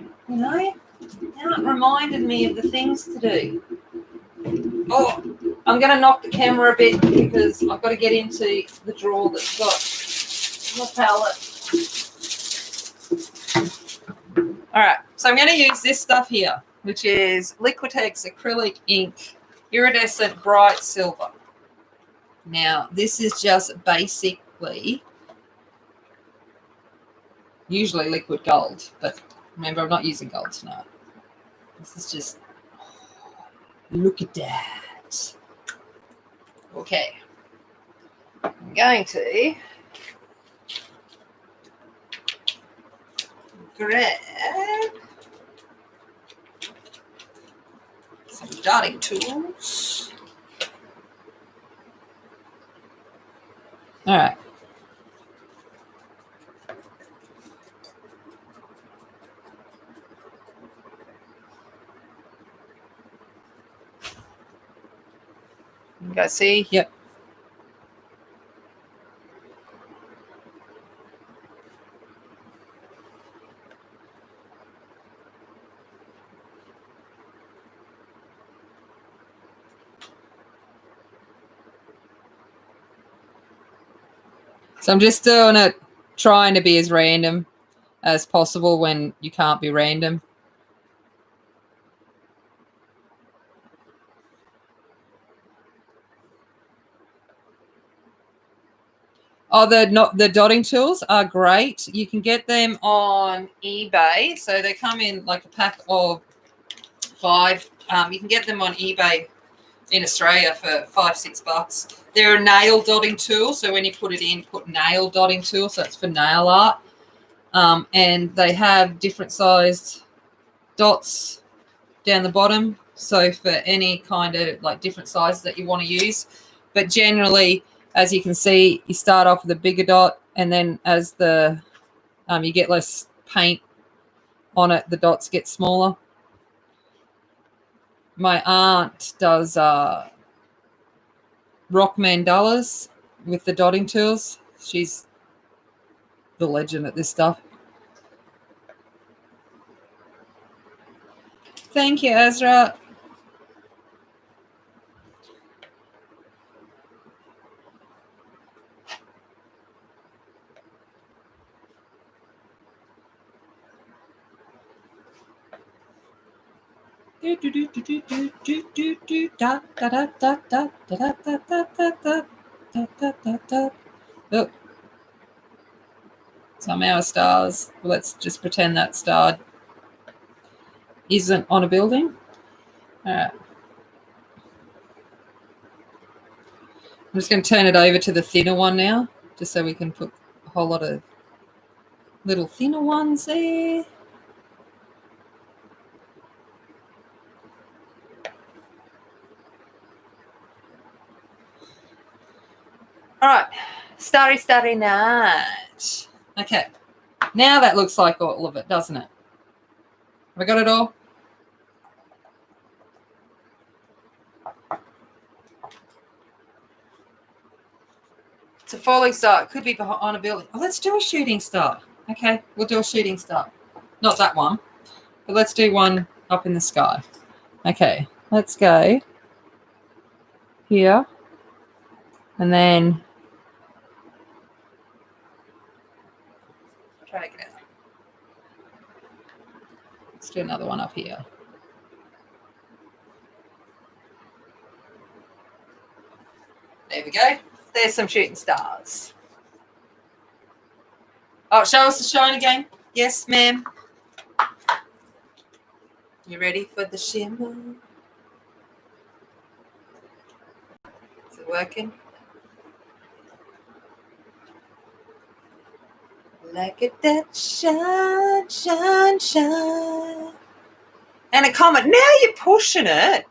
Speaker 1: reminded me of the things to do. Oh, I'm going to knock the camera a bit because I've got to get into the drawer that's got my palette. All right, so I'm going to use this stuff here, which is Liquitex acrylic ink, iridescent bright silver. Now, this is just basically usually liquid gold, but remember, I'm not using gold tonight. This is just, look at that. Okay, I'm going to grab some dotting tools. All right. You guys see? Yep. So I'm just doing it, trying to be as random as possible when you can't be random. Oh, the dotting tools are great. You can get them on eBay. So they come in like a pack of 5. You can get them on eBay in Australia for $5-6. They're a nail dotting tool. So when you put it in, put nail dotting tool. So it's for nail art. And they have different sized dots down the bottom. So for any kind of like different sizes that you want to use. But generally, as you can see, you start off with a bigger dot, and then as the you get less paint on it, the dots get smaller. My aunt does rock mandalas with the dotting tools. She's the legend at this stuff. Thank you, Ezra. Oh. Somehow stars. Let's just pretend that star isn't on a building. All right. I'm just going to turn it over to the thinner one now, just so we can put a whole lot of little thinner ones there. All right, starry night. Okay, now that looks like all of it, doesn't it? Have I got it all? It's a falling star. It could be on a building. Oh, let's do a shooting star. Okay, we'll do a shooting star. Not that one, but let's do one up in the sky. Okay, let's go here. And then drag it out. Let's do another one up here. There we go. There's some shooting stars. Oh, show us the shine again. Yes, ma'am.
Speaker 2: You ready for the shimmer? Is it working? Like it that shine, shine, shine. And a comment. Now you're pushing it.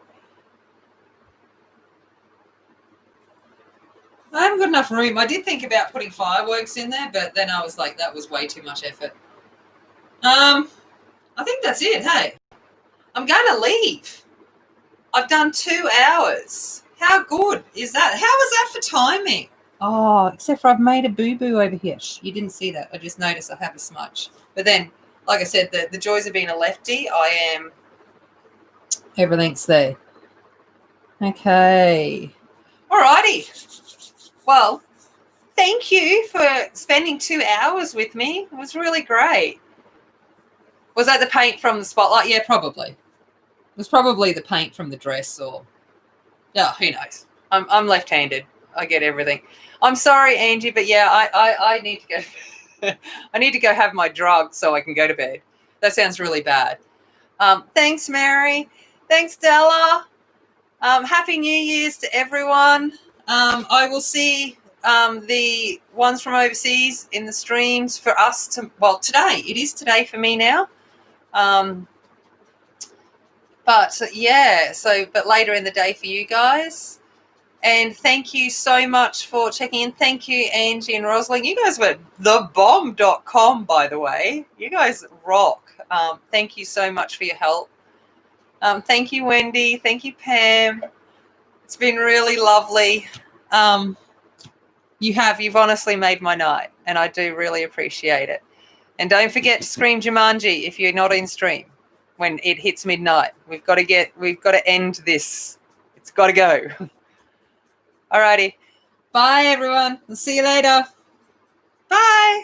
Speaker 2: I haven't got enough room. I did think about putting fireworks in there, but then I was like, that was way too much effort. I think that's it, hey. I'm going to leave. I've done 2 hours. How good is that? How was that for timing? Oh, except for I've made a boo-boo over here. Shh, you didn't see that. I just noticed I have a smudge. But then, like I said, the joys of being a lefty, everything's there. Okay. Alrighty. Well, thank you for spending 2 hours with me. It was really great. Was that the paint from the spotlight? Yeah, probably. It was probably the paint from the dress, or yeah, who knows. I'm left-handed. I get everything. I'm sorry, Angie, but yeah, I need to go. I need to go have my drug so I can go to bed. That sounds really bad. Thanks, Mary. Thanks, Della. Happy New Year's to everyone. I will see the ones from overseas in the streams for us today. It is today for me now. But yeah, but later in the day for you guys. And thank you so much for checking in. Thank you, Angie and Rosalind. You guys were thebomb.com, by the way. You guys rock. Thank you so much for your help. Thank you, Wendy. Thank you, Pam. It's been really lovely. You've honestly made my night, and I do really appreciate it. And don't forget to scream Jumanji if you're not in stream when it hits midnight. We've got to end this. It's got to go. Alrighty. Bye, everyone. I'll see you later. Bye.